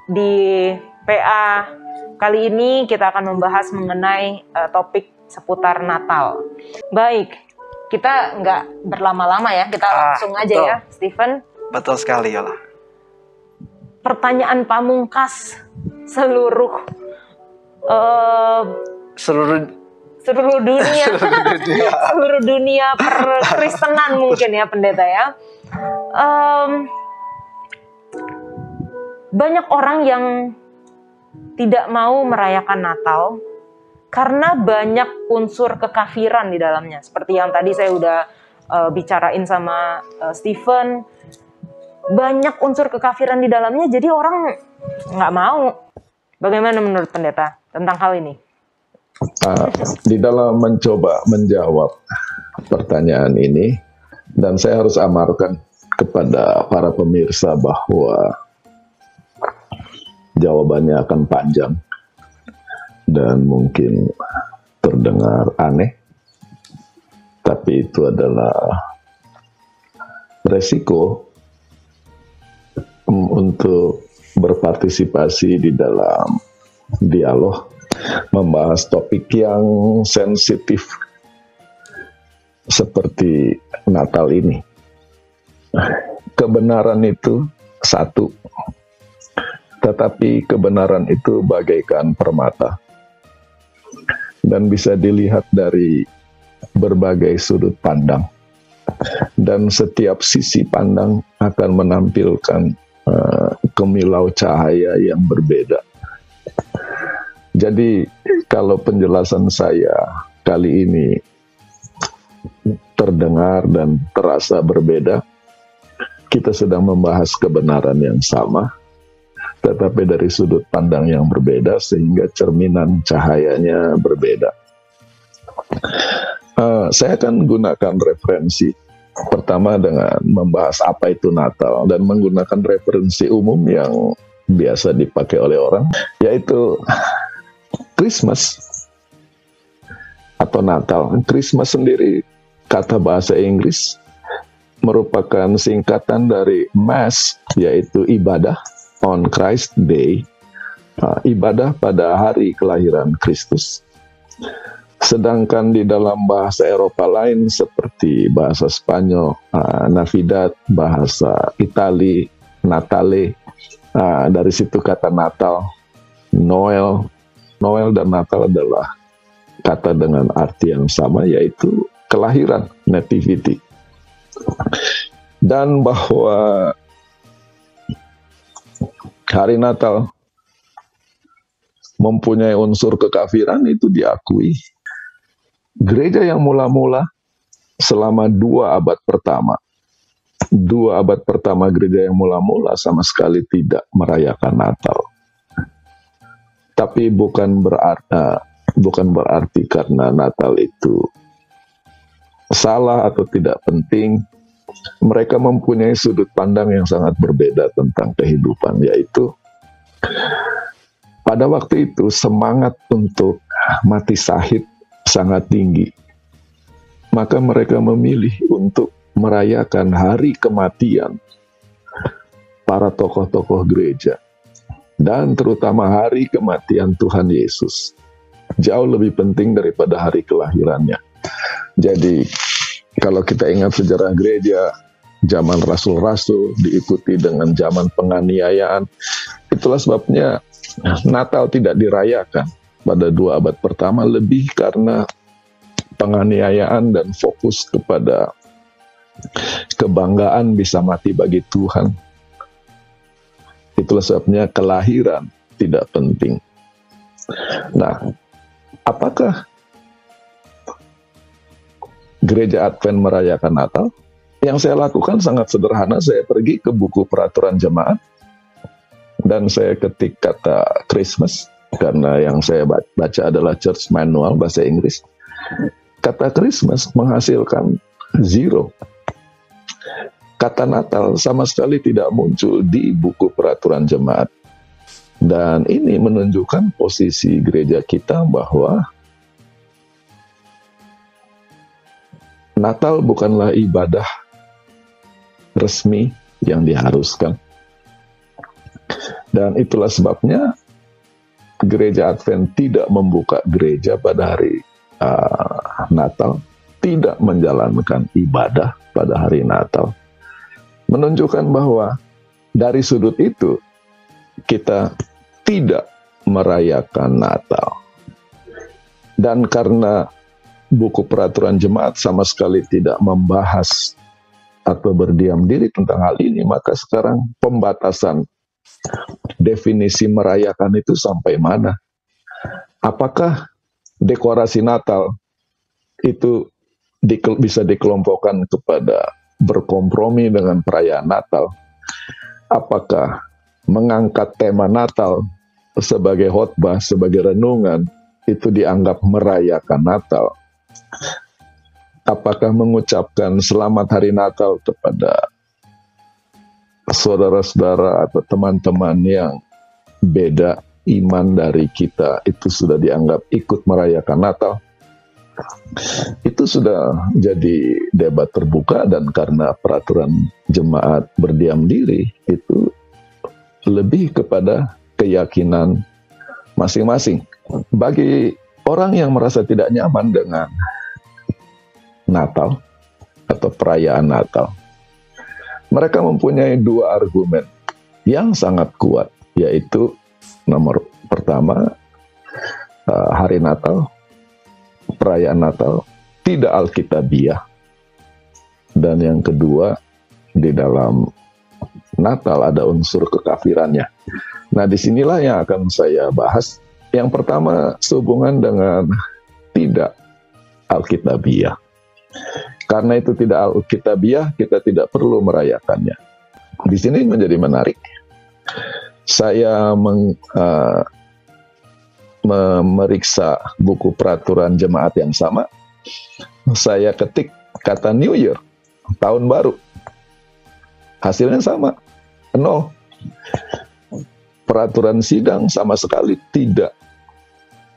Di PA kali ini kita akan membahas mengenai topik seputar Natal. Baik, kita nggak berlama-lama ya, kita langsung aja betul. ya, Stephen. Betul sekali, Yola. Pertanyaan pamungkas seluruh dunia, seluruh dunia perkristenan mungkin ya, pendeta ya. Banyak orang yang tidak mau merayakan Natal karena banyak unsur kekafiran di dalamnya. Seperti yang tadi saya udah bicarain sama Stephen, banyak unsur kekafiran di dalamnya, jadi orang nggak mau. Bagaimana menurut pendeta tentang hal ini? Di dalam mencoba menjawab pertanyaan ini, dan saya harus amarkan kepada para pemirsa bahwa jawabannya akan panjang dan mungkin terdengar aneh, tapi itu adalah resiko untuk berpartisipasi di dalam dialog membahas topik yang sensitif seperti Natal ini. Kebenaran itu satu, tetapi kebenaran itu bagaikan permata dan bisa dilihat dari berbagai sudut pandang, dan setiap sisi pandang akan menampilkan kemilau cahaya yang berbeda. Jadi kalau penjelasan saya kali ini terdengar dan terasa berbeda, kita sedang membahas kebenaran yang sama, tetapi dari sudut pandang yang berbeda sehingga cerminan cahayanya berbeda. Saya akan gunakan referensi pertama dengan membahas apa itu Natal dan menggunakan referensi umum yang biasa dipakai oleh orang, yaitu Christmas atau Natal. Christmas sendiri kata bahasa Inggris merupakan singkatan dari Mass, yaitu ibadah on Christ Day, ibadah pada hari kelahiran Kristus. Sedangkan di dalam bahasa Eropa lain seperti bahasa Spanyol, Navidad, bahasa Itali, Natale, dari situ kata Natal, Noel dan Natal adalah kata dengan arti yang sama, yaitu kelahiran, nativity. Dan bahwa hari Natal mempunyai unsur kekafiran itu diakui. Gereja yang mula-mula selama 2 abad pertama gereja yang mula-mula sama sekali tidak merayakan Natal. Tapi bukan berarti karena Natal itu salah atau tidak penting. Mereka mempunyai sudut pandang yang sangat berbeda tentang kehidupan, yaitu pada waktu itu semangat untuk mati syahid sangat tinggi. Maka mereka memilih untuk merayakan hari kematian para tokoh-tokoh gereja, dan terutama hari kematian Tuhan Yesus. Jauh lebih penting daripada hari kelahirannya. Jadi kalau kita ingat sejarah gereja, zaman rasul-rasul diikuti dengan zaman penganiayaan. Itulah sebabnya Natal tidak dirayakan pada 2 abad pertama, lebih karena penganiayaan dan fokus kepada kebanggaan bisa mati bagi Tuhan. Itulah sebabnya kelahiran tidak penting. Nah, apakah gereja Advent merayakan Natal? Yang saya lakukan sangat sederhana. Saya pergi ke buku peraturan jemaat dan saya ketik kata Christmas, karena yang saya baca adalah Church Manual bahasa Inggris. Kata Christmas menghasilkan 0. Kata Natal sama sekali tidak muncul di buku peraturan jemaat. Dan ini menunjukkan posisi gereja kita bahwa Natal bukanlah ibadah resmi yang diharuskan. Dan itulah sebabnya gereja Advent tidak membuka gereja pada hari Natal, tidak menjalankan ibadah pada hari Natal. Menunjukkan bahwa dari sudut itu kita tidak merayakan Natal. Dan karena buku peraturan jemaat sama sekali tidak membahas atau berdiam diri tentang hal ini, maka sekarang pembatasan definisi merayakan itu sampai mana? Apakah dekorasi Natal itu bisa dikelompokkan kepada berkompromi dengan perayaan Natal? Apakah mengangkat tema Natal sebagai khotbah, sebagai renungan, itu dianggap merayakan Natal? Apakah mengucapkan selamat hari Natal kepada saudara-saudara atau teman-teman yang beda iman dari kita, itu sudah dianggap ikut merayakan Natal? Itu sudah jadi debat terbuka, dan karena peraturan jemaat berdiam diri, itu lebih kepada keyakinan masing-masing. Bagi orang yang merasa tidak nyaman dengan Natal atau perayaan Natal, mereka mempunyai dua argumen yang sangat kuat, yaitu nomor pertama, hari Natal, perayaan Natal tidak alkitabiah, dan yang kedua, di dalam Natal ada unsur kekafirannya. Nah, disinilah yang akan saya bahas. Yang pertama, sehubungan dengan tidak alkitabiah. Karena itu tidak alkitabiah, kita tidak perlu merayakannya. Di sini menjadi menarik. Saya memeriksa buku peraturan jemaat yang sama. Saya ketik kata New Year, tahun baru. Hasilnya sama, 0. Peraturan sidang sama sekali tidak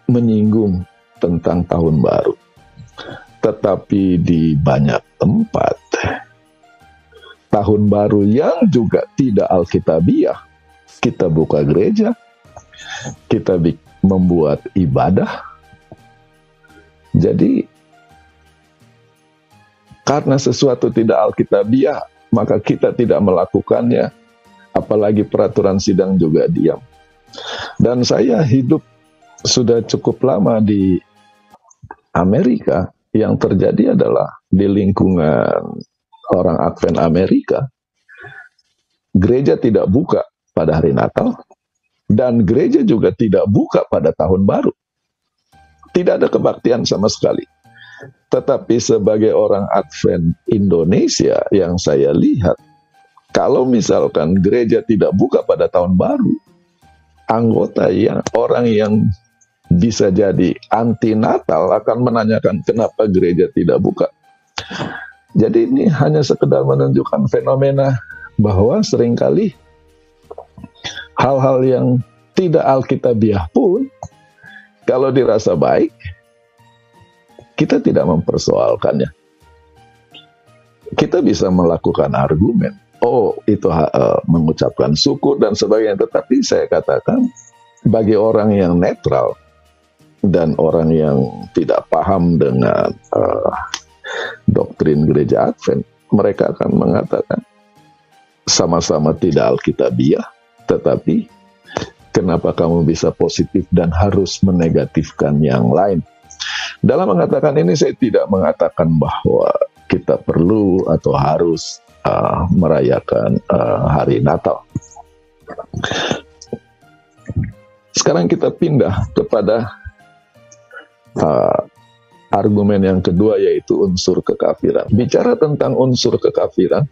menyinggung tentang tahun baru. Tetapi di banyak tempat, tahun baru yang juga tidak alkitabiah, kita buka gereja, kita membuat ibadah. Jadi, karena sesuatu tidak alkitabiah, maka kita tidak melakukannya, apalagi peraturan sidang juga diam. Dan saya hidup sudah cukup lama di Amerika. Yang terjadi adalah di lingkungan orang Advent Amerika, gereja tidak buka pada hari Natal, dan gereja juga tidak buka pada tahun baru. Tidak ada kebaktian sama sekali. Tetapi sebagai orang Advent Indonesia yang saya lihat, kalau misalkan gereja tidak buka pada tahun baru, anggota orang yang bisa jadi anti Natal akan menanyakan kenapa gereja tidak buka. Jadi ini hanya sekedar menunjukkan fenomena bahwa seringkali hal-hal yang tidak alkitabiah pun, kalau dirasa baik, kita tidak mempersoalkannya. Kita bisa melakukan argumen, oh itu mengucapkan syukur dan sebagainya, tetapi saya katakan bagi orang yang netral dan orang yang tidak paham dengan doktrin gereja Advent, mereka akan mengatakan sama-sama tidak alkitabiah, tetapi kenapa kamu bisa positif dan harus menegatifkan yang lain? Dalam mengatakan ini, saya tidak mengatakan bahwa kita perlu atau harus merayakan hari Natal. Sekarang kita pindah kepada argumen yang kedua, yaitu unsur kekafiran. Bicara tentang unsur kekafiran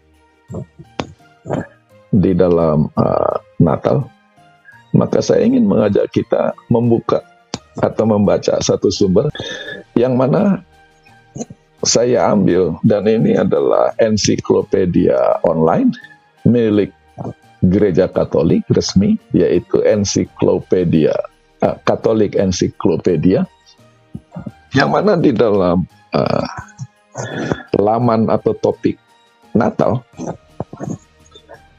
di dalam Natal, maka saya ingin mengajak kita membuka atau membaca satu sumber yang mana saya ambil, dan ini adalah ensiklopedia online milik Gereja Katolik resmi, yaitu ensiklopedia Katolik Ensiklopedia, yang mana di dalam laman atau topik Natal,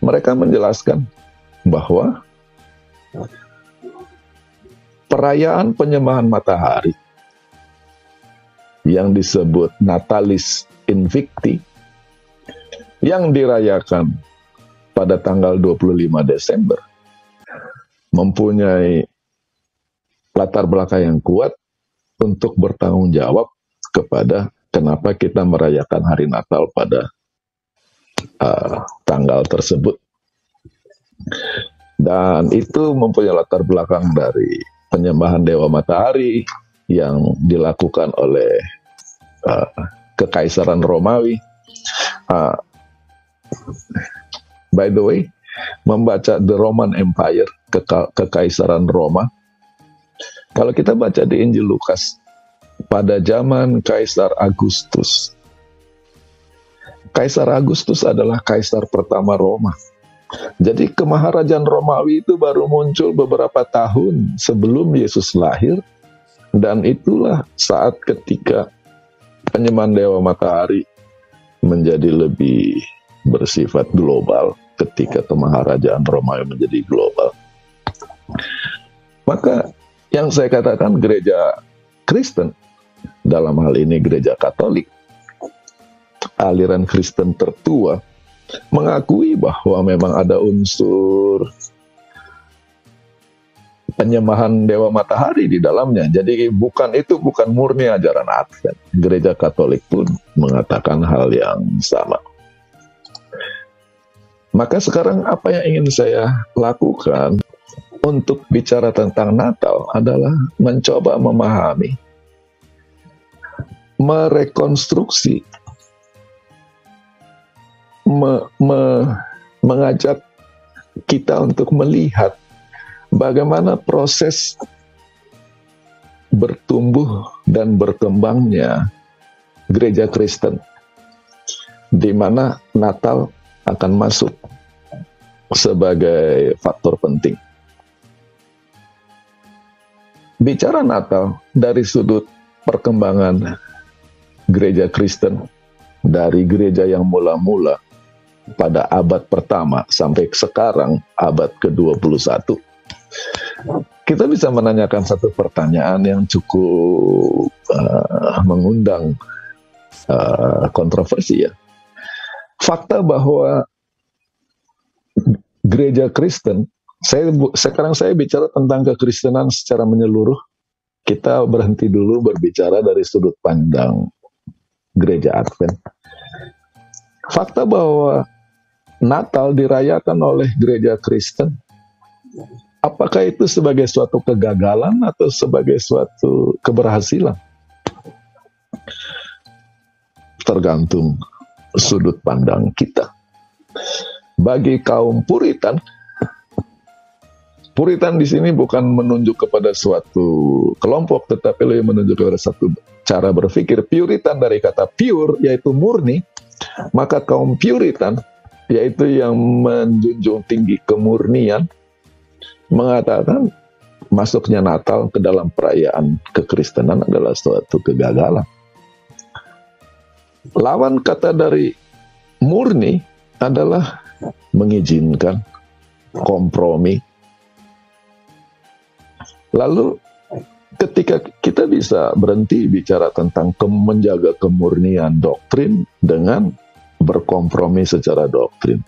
mereka menjelaskan bahwa Perayaan penyembahan matahari yang disebut Natalis Invicti yang dirayakan pada tanggal 25 Desember mempunyai latar belakang yang kuat untuk bertanggung jawab kepada kenapa kita merayakan hari Natal pada tanggal tersebut. Dan itu mempunyai latar belakang dari penyembahan Dewa Matahari yang dilakukan oleh Kekaisaran Romawi. By the way, membaca The Roman Empire, Kekaisaran Roma, kalau kita baca di Injil Lukas, pada zaman Kaisar Agustus, Kaisar Agustus adalah kaisar pertama Roma. Jadi kemaharajaan Romawi itu baru muncul beberapa tahun sebelum Yesus lahir, dan itulah saat ketika penyembahan Dewa Matahari menjadi lebih bersifat global, ketika kemaharajaan Romawi menjadi global. Maka yang saya katakan gereja Kristen, dalam hal ini gereja Katolik, aliran Kristen tertua, mengakui bahwa memang ada unsur penyembahan Dewa Matahari di dalamnya. Jadi bukan murni ajaran Advent. Gereja Katolik pun mengatakan hal yang sama. Maka sekarang apa yang ingin saya lakukan untuk bicara tentang Natal adalah mencoba memahami, merekonstruksi, mengajak kita untuk melihat bagaimana proses bertumbuh dan berkembangnya gereja Kristen, di mana Natal akan masuk sebagai faktor penting. Bicara Natal dari sudut perkembangan gereja Kristen, dari gereja yang mula-mula pada abad pertama sampai sekarang abad ke-21, kita bisa menanyakan satu pertanyaan yang cukup mengundang kontroversi ya. Fakta bahwa gereja Kristen, sekarang saya bicara tentang kekristenan secara menyeluruh, kita berhenti dulu berbicara dari sudut pandang gereja Advent. Fakta bahwa Natal dirayakan oleh gereja Kristen, apakah itu sebagai suatu kegagalan atau sebagai suatu keberhasilan? Tergantung sudut pandang kita. Bagi kaum Puritan di sini bukan menunjuk kepada suatu kelompok, tetapi lebih menunjuk kepada satu cara berpikir. Puritan dari kata pure, yaitu murni. Maka kaum Puritan, yaitu yang menjunjung tinggi kemurnian, mengatakan masuknya Natal ke dalam perayaan kekristenan adalah suatu kegagalan. Lawan kata dari murni adalah mengizinkan, kompromi. Lalu ketika kita bisa berhenti bicara tentang menjaga kemurnian doktrin dengan berkompromi secara doktrin.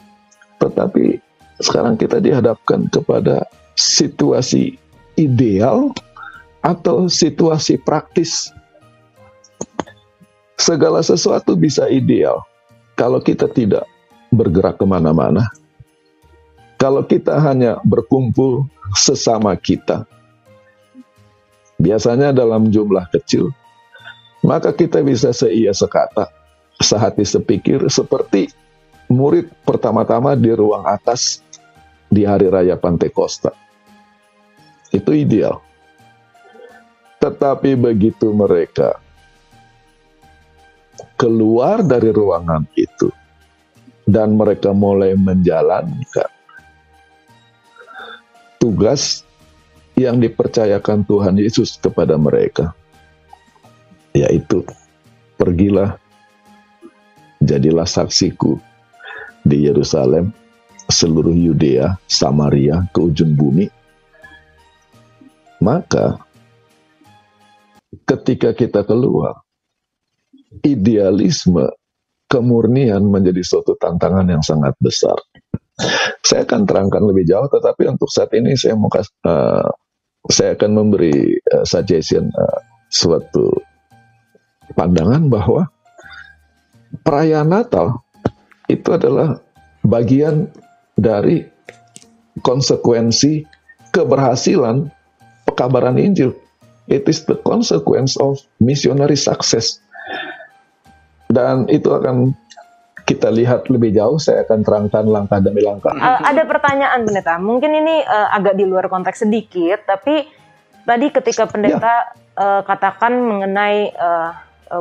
Tetapi sekarang kita dihadapkan kepada situasi ideal atau situasi praktis. Segala sesuatu bisa ideal kalau kita tidak bergerak kemana-mana. Kalau kita hanya berkumpul sesama kita, biasanya dalam jumlah kecil, maka kita bisa seia sekata, sehati sepikir, seperti murid pertama-tama di ruang atas di hari raya Pantekosta. Itu ideal. Tetapi begitu mereka keluar dari ruangan itu dan mereka mulai menjalankan tugas yang dipercayakan Tuhan Yesus kepada mereka, yaitu pergilah, jadilah saksiku di Yerusalem, seluruh Yudea, Samaria, ke ujung bumi, Maka ketika kita keluar, idealisme, kemurnian menjadi suatu tantangan yang sangat besar. Saya akan terangkan lebih jauh, tetapi untuk saat ini saya akan memberi suggestion, suatu pandangan bahwa perayaan Natal itu adalah bagian dari konsekuensi keberhasilan pekabaran Injil. It is the consequence of missionary success. Dan itu akan kita lihat lebih jauh. Saya akan terangkan langkah demi langkah. Ada pertanyaan, Pendeta. Mungkin ini agak di luar konteks sedikit, tapi tadi ketika Pendeta katakan mengenai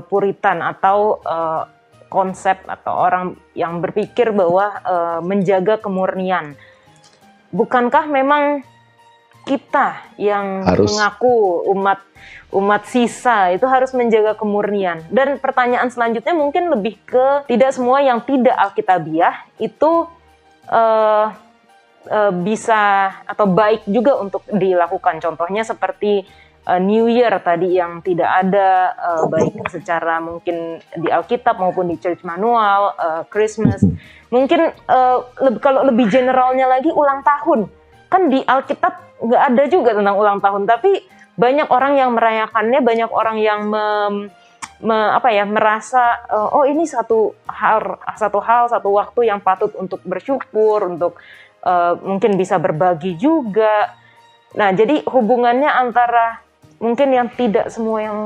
Puritan atau konsep atau orang yang berpikir bahwa menjaga kemurnian. Bukankah memang kita yang mengaku umat sisa itu harus menjaga kemurnian? Dan pertanyaan selanjutnya mungkin lebih ke tidak semua yang tidak alkitabiah itu bisa atau baik juga untuk dilakukan. Contohnya seperti New Year tadi yang tidak ada baik secara mungkin di Alkitab maupun di Church Manual, Christmas. Mungkin kalau lebih generalnya lagi ulang tahun. Kan di Alkitab nggak ada juga tentang ulang tahun, tapi banyak orang yang merayakannya, banyak orang yang merasa oh ini satu waktu yang patut untuk bersyukur, untuk mungkin bisa berbagi juga. Nah, jadi hubungannya antara mungkin yang tidak semua yang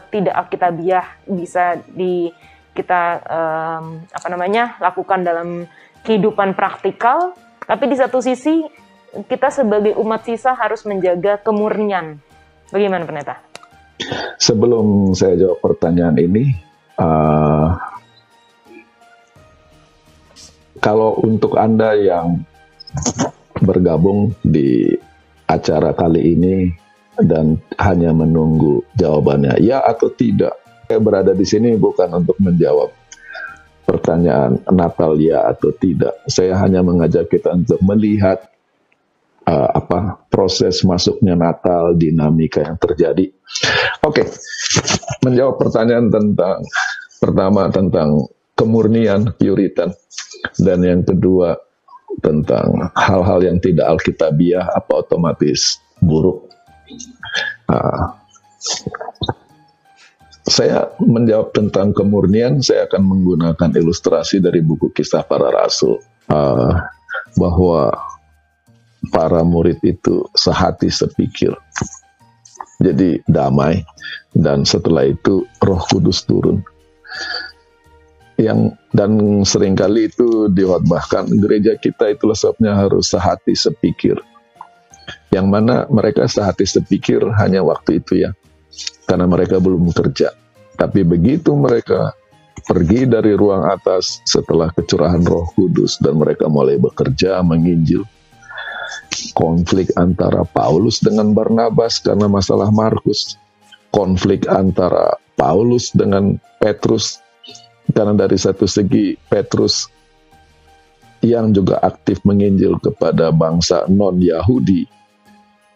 tidak alkitabiah bisa kita lakukan dalam kehidupan praktikal, tapi di satu sisi kita sebagai umat sisa harus menjaga kemurnian. Bagaimana, Pendeta? Sebelum saya jawab pertanyaan ini, kalau untuk Anda yang bergabung di acara kali ini dan hanya menunggu jawabannya ya atau tidak, saya berada di sini bukan untuk menjawab pertanyaan Natal ya atau tidak. Saya hanya mengajak kita untuk melihat proses masuknya Natal, dinamika yang terjadi. Oke, menjawab pertanyaan pertama tentang kemurnian, Puritan, dan yang kedua tentang hal-hal yang tidak alkitabiah apa otomatis buruk. Saya menjawab tentang kemurnian, saya akan menggunakan ilustrasi dari buku Kisah Para Rasul, bahwa para murid itu sehati sepikir, jadi damai, dan setelah itu Roh Kudus turun. Dan seringkali itu dikhotbahkan, gereja kita itulah sebabnya harus sehati sepikir. Yang mana mereka sehati sepikir hanya waktu itu ya, karena mereka belum kerja. Tapi begitu mereka pergi dari ruang atas setelah kecurahan Roh Kudus dan mereka mulai bekerja menginjil, konflik antara Paulus dengan Barnabas karena masalah Markus, konflik antara Paulus dengan Petrus karena dari satu segi Petrus yang juga aktif menginjil kepada bangsa non-Yahudi,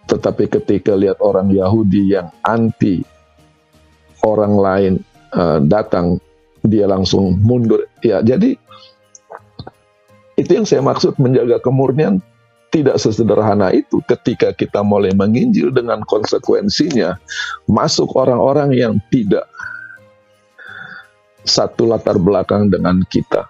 tetapi ketika lihat orang Yahudi yang anti orang lain datang, dia langsung mundur. Ya, jadi itu yang saya maksud menjaga kemurnian. Tidak sesederhana itu ketika kita mulai menginjil dengan konsekuensinya masuk orang-orang yang tidak satu latar belakang dengan kita.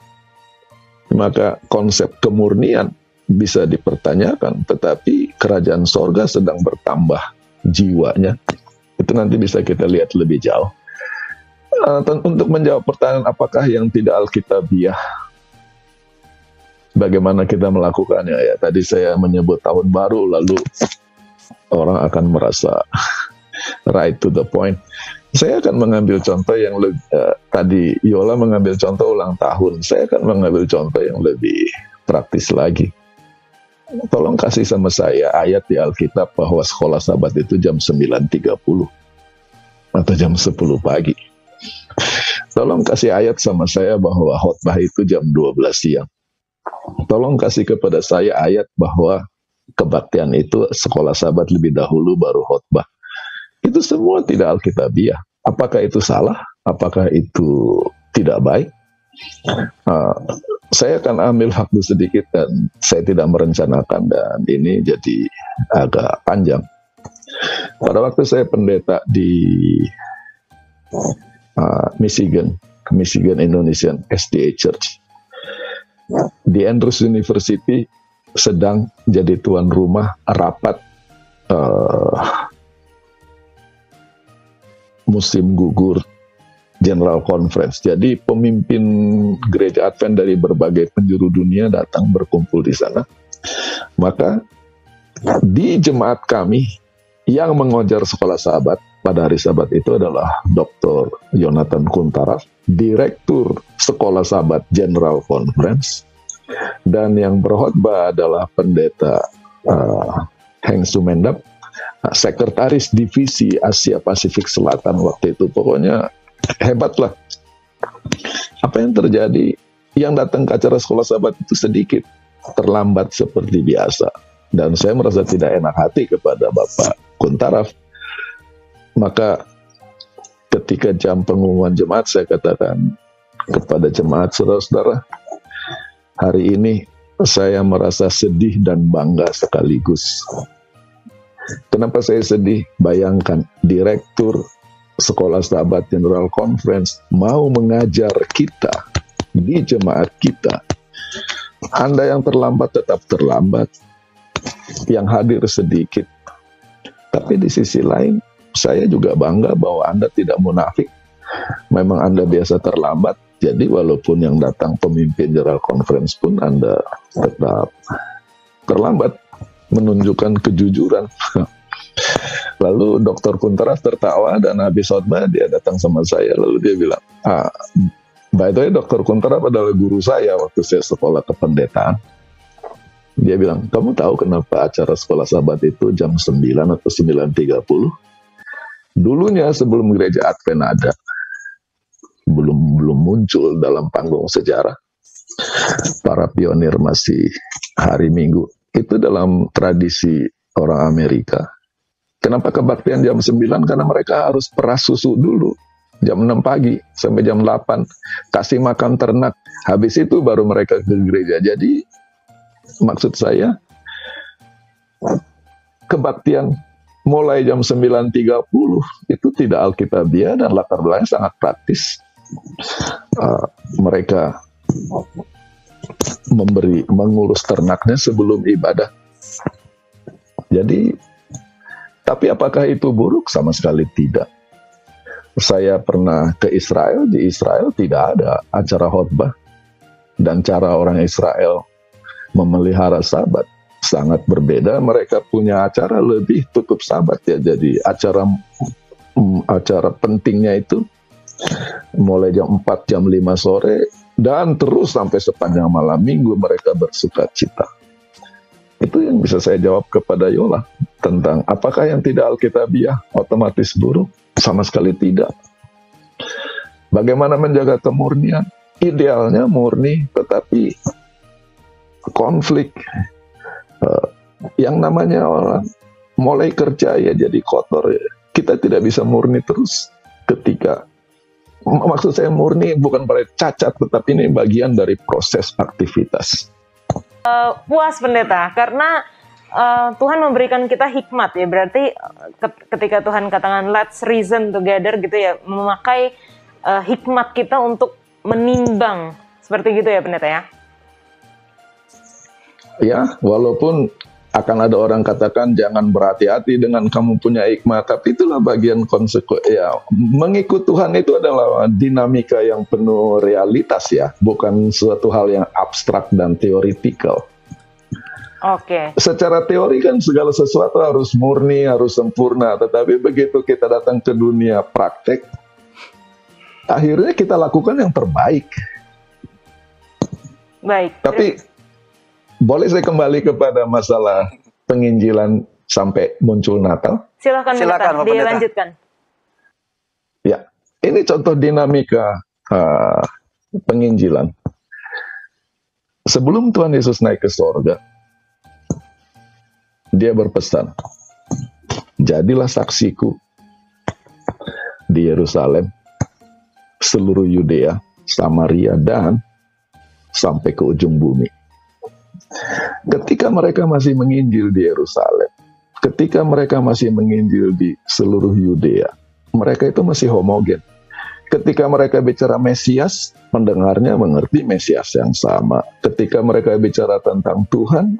Maka konsep kemurnian bisa dipertanyakan, tetapi kerajaan sorga sedang bertambah jiwanya. Itu nanti bisa kita lihat lebih jauh. Untuk menjawab pertanyaan apakah yang tidak alkitabiah, bagaimana kita melakukannya ya. Tadi saya menyebut tahun baru, lalu orang akan merasa right to the point. Saya akan mengambil contoh yang tadi Yola mengambil contoh ulang tahun. Saya akan mengambil contoh yang lebih praktis lagi. Tolong kasih sama saya ayat di Alkitab bahwa sekolah Sabat itu jam 9.30 atau jam 10 pagi. Tolong kasih ayat sama saya bahwa khotbah itu jam 12 siang. Tolong kasih kepada saya ayat bahwa kebaktian itu sekolah sahabat lebih dahulu baru khotbah. Itu semua tidak alkitabiah. Apakah itu salah? Apakah itu tidak baik? Saya akan ambil waktu sedikit dan saya tidak merencanakan, dan ini jadi agak panjang. Pada waktu saya pendeta di Michigan Indonesian SDA Church, di Andrews University sedang jadi tuan rumah rapat musim gugur General Conference. Jadi pemimpin gereja Advent dari berbagai penjuru dunia datang berkumpul di sana. Maka di jemaat kami yang mengajar sekolah sahabat pada hari Sabat itu adalah Dr. Jonathan Kuntaraf, Direktur Sekolah Sahabat General Conference, dan yang berkhotbah adalah Pendeta Heng Sumendap, Sekretaris Divisi Asia Pasifik Selatan waktu itu. Pokoknya hebatlah. Apa yang terjadi? Yang datang ke acara sekolah sahabat itu sedikit terlambat seperti biasa, dan saya merasa tidak enak hati kepada Bapak Kuntaraf. Maka ketika jam pengumuman jemaat, saya katakan kepada jemaat, saudara-saudara, hari ini saya merasa sedih dan bangga sekaligus. Kenapa saya sedih? Bayangkan, Direktur Sekolah Sahabat General Conference mau mengajar kita di jemaat kita. Anda yang terlambat tetap terlambat, yang hadir sedikit. Tapi di sisi lain, saya juga bangga bahwa Anda tidak munafik. Memang Anda biasa terlambat, jadi walaupun yang datang pemimpin General Conference pun Anda tetap terlambat, menunjukkan kejujuran. Lalu Dr. Kuntaraf tertawa, dan habis khotbah dia datang sama saya, lalu dia bilang, by the way, Dr. Kuntaraf adalah guru saya waktu saya sekolah kependetaan. Dia bilang, kamu tahu kenapa acara sekolah sahabat itu jam 9 atau 9.30? Dulunya sebelum gereja Advent ada, belum muncul dalam panggung sejarah, para pionir masih hari Minggu. Itu dalam tradisi orang Amerika. Kenapa kebaktian jam 9? Karena mereka harus peras susu dulu. Jam 6 pagi sampai jam 8. Kasih makan ternak. Habis itu baru mereka ke gereja. Jadi maksud saya, kebaktian mulai jam 9.30 itu tidak alkitabiah dan latar belakangnya sangat praktis. Mereka mengurus ternaknya sebelum ibadah. Jadi, tapi apakah itu buruk? Sama sekali tidak. Saya pernah ke Israel, di Israel tidak ada acara khotbah, dan cara orang Israel memelihara sabat sangat berbeda. Mereka punya acara lebih tutup sabat ya. Jadi acara pentingnya itu mulai jam 4, jam 5 sore dan terus sampai sepanjang malam minggu mereka bersuka cita. Itu yang bisa saya jawab kepada Yola tentang apakah yang tidak alkitabiah otomatis buruk? Sama sekali tidak. Bagaimana menjaga kemurnian? Idealnya murni, tetapi konflik. Yang namanya orang mulai kerja ya jadi kotor ya. Kita tidak bisa murni terus ketika, maksud saya murni bukan pada cacat, tetapi ini bagian dari proses aktivitas. Puas pendeta, karena Tuhan memberikan kita hikmat ya, berarti ketika Tuhan katakan let's reason together gitu ya, memakai hikmat kita untuk menimbang, seperti gitu ya pendeta ya? Ya, walaupun akan ada orang katakan jangan berhati-hati dengan kamu punya hikmat, tapi itulah bagian konsekuensi ya. Mengikut Tuhan itu adalah dinamika yang penuh realitas ya, bukan suatu hal yang abstrak dan teoritikal. Oke. Secara teori kan segala sesuatu harus murni, harus sempurna, tetapi begitu kita datang ke dunia praktek, akhirnya kita lakukan yang terbaik. Baik. Tapi boleh saya kembali kepada masalah penginjilan sampai muncul Natal? Silakan dilanjutkan. Ya, ini contoh dinamika penginjilan. Sebelum Tuhan Yesus naik ke sorga, dia berpesan, jadilah saksiku di Yerusalem, seluruh Yudea, Samaria, dan sampai ke ujung bumi. Ketika mereka masih menginjil di Yerusalem, ketika mereka masih menginjil di seluruh Yudea, mereka itu masih homogen. Ketika mereka bicara Mesias, pendengarnya mengerti Mesias yang sama. Ketika mereka bicara tentang Tuhan,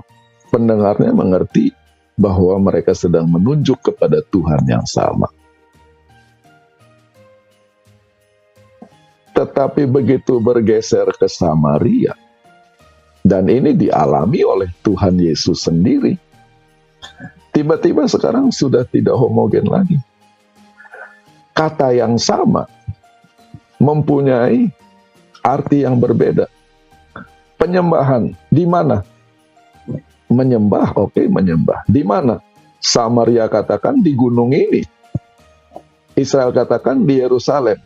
pendengarnya mengerti bahwa mereka sedang menunjuk kepada Tuhan yang sama. Tetapi begitu bergeser ke Samaria, dan ini dialami oleh Tuhan Yesus sendiri, tiba-tiba sekarang sudah tidak homogen lagi. Kata yang sama mempunyai arti yang berbeda. Penyembahan di mana? Menyembah, oke, menyembah. Di mana? Samaria katakan di gunung ini. Israel katakan di Yerusalem.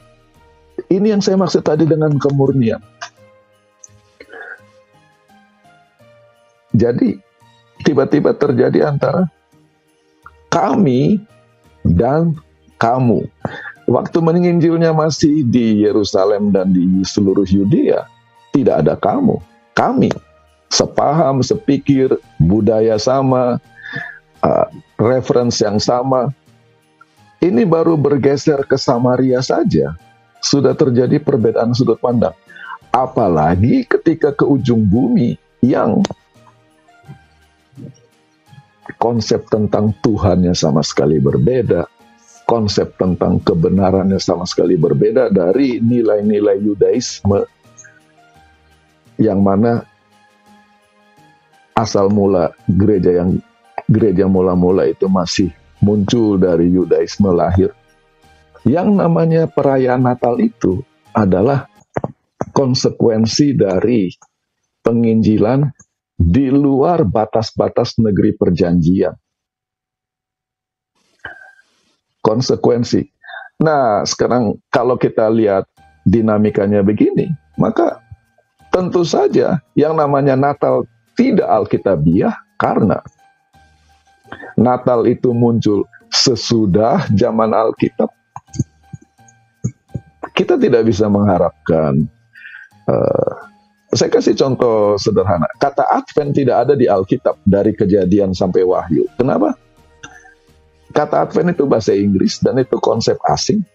Ini yang saya maksud tadi dengan kemurnian. Jadi, tiba-tiba terjadi antara kami dan kamu. Waktu menginjilnya masih di Yerusalem dan di seluruh Yudea, tidak ada kamu. Kami, sepaham, sepikir, budaya sama, reference yang sama. Ini baru bergeser ke Samaria saja, sudah terjadi perbedaan sudut pandang. Apalagi ketika ke ujung bumi yang konsep tentang Tuhannya sama sekali berbeda, konsep tentang kebenarannya sama sekali berbeda dari nilai-nilai Yudaisme yang mana asal mula gereja mula-mula itu masih muncul dari Yudaisme lahir. Yang namanya perayaan Natal itu adalah konsekuensi dari penginjilan di luar batas-batas negeri perjanjian. Konsekuensi. Nah, sekarang kalau kita lihat dinamikanya begini, maka tentu saja yang namanya Natal tidak alkitabiah karena Natal itu muncul sesudah zaman Alkitab. Kita tidak bisa mengharapkan, saya kasih contoh sederhana, kata Advent tidak ada di Alkitab dari Kejadian sampai Wahyu. Kenapa? Kata Advent itu bahasa Inggris dan itu konsep asing.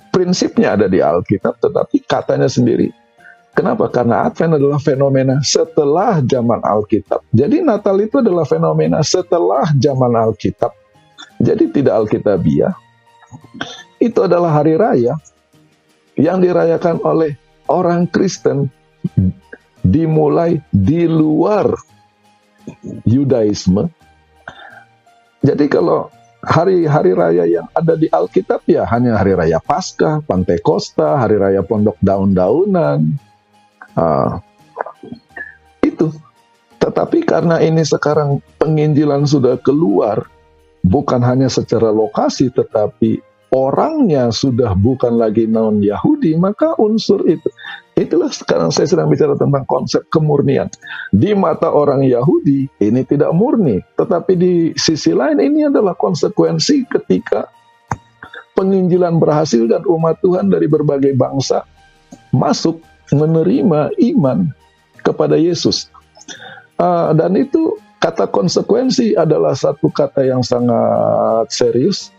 Prinsipnya ada di Alkitab, tetapi katanya sendiri. Kenapa? Karena Advent adalah fenomena setelah zaman Alkitab. Jadi Natal itu adalah fenomena setelah zaman Alkitab. Jadi tidak alkitabiah. Itu adalah hari raya yang dirayakan oleh orang Kristen dimulai di luar Yudaisme. Jadi kalau hari-hari raya yang ada di Alkitab ya hanya hari raya Paskah, Pantekosta, hari raya Pondok Daun-Daunan. Itu. Tetapi karena ini sekarang penginjilan sudah keluar, bukan hanya secara lokasi tetapi orangnya sudah bukan lagi non-Yahudi, maka unsur itu. Itulah sekarang saya sedang bicara tentang konsep kemurnian. Di mata orang Yahudi, ini tidak murni. Tetapi di sisi lain, ini adalah konsekuensi ketika penginjilan berhasil dan umat Tuhan dari berbagai bangsa masuk menerima iman kepada Yesus. Dan itu kata konsekuensi adalah satu kata yang sangat serius.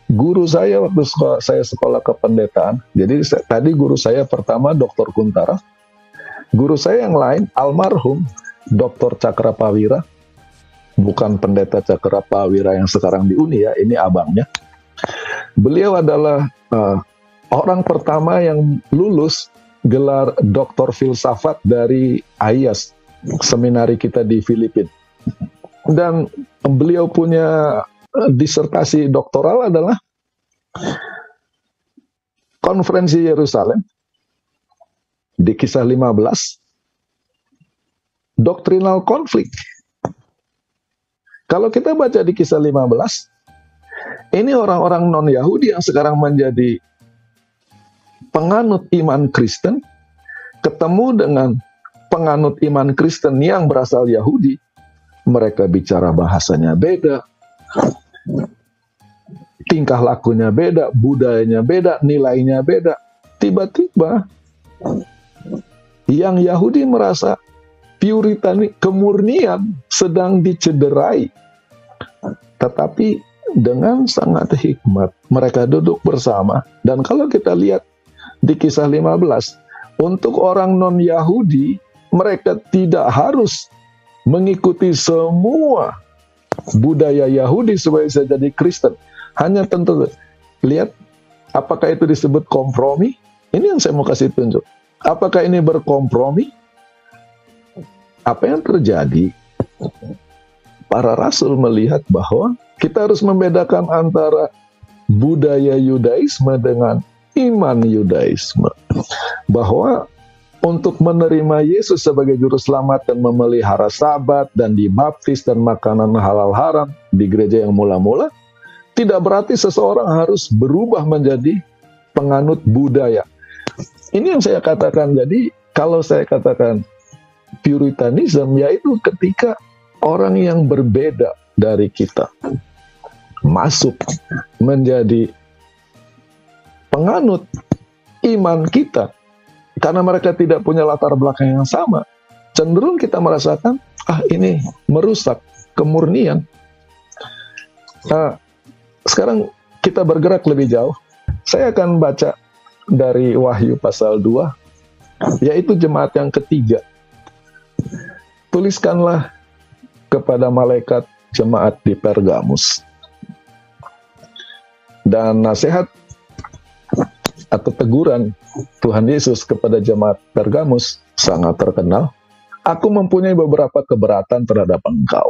Guru saya waktu saya sekolah kependetaan, jadi tadi guru saya pertama Dr. Kuntara, guru saya yang lain almarhum Dr. Cakrapawira, bukan pendeta Cakrapawira yang sekarang di Uni ya, ini abangnya. Beliau adalah orang pertama yang lulus gelar Doktor Filsafat dari AIAS, seminari kita di Filipina. Dan beliau punya disertasi doktoral adalah Konferensi Yerusalem di Kisah 15, doktrinal konflik. Kalau kita baca di Kisah 15, ini orang-orang non-Yahudi yang sekarang menjadi penganut iman Kristen, ketemu dengan penganut iman Kristen yang berasal Yahudi, mereka bicara bahasanya beda, tingkah lakunya beda, budayanya beda, nilainya beda. Tiba-tiba yang Yahudi merasa purity, kemurnian sedang dicederai. Tetapi dengan sangat hikmat mereka duduk bersama. Dan kalau kita lihat di Kisah 15, untuk orang non-Yahudi, mereka tidak harus mengikuti semua budaya Yahudi supaya bisa jadi Kristen. Hanya tentu, lihat, apakah itu disebut kompromi? Ini yang saya mau kasih tunjuk. Apakah ini berkompromi? Apa yang terjadi? Para rasul melihat bahwa kita harus membedakan antara budaya Yudaisme dengan iman Yudaisme. Bahwa untuk menerima Yesus sebagai juru selamat dan memelihara sabat dan dibaptis dan makanan halal haram di gereja yang mula-mula, tidak berarti seseorang harus berubah menjadi penganut budaya. Ini yang saya katakan. Jadi kalau saya katakan Puritanism, yaitu ketika orang yang berbeda dari kita masuk menjadi penganut iman kita, karena mereka tidak punya latar belakang yang sama, cenderung kita merasakan, ini merusak kemurnian. Sekarang kita bergerak lebih jauh. Saya akan baca dari Wahyu pasal 2, yaitu jemaat yang ketiga. Tuliskanlah kepada malaikat jemaat di Pergamus. Dan nasihat atau teguran Tuhan Yesus kepada jemaat Pergamus sangat terkenal. Aku mempunyai beberapa keberatan terhadap engkau.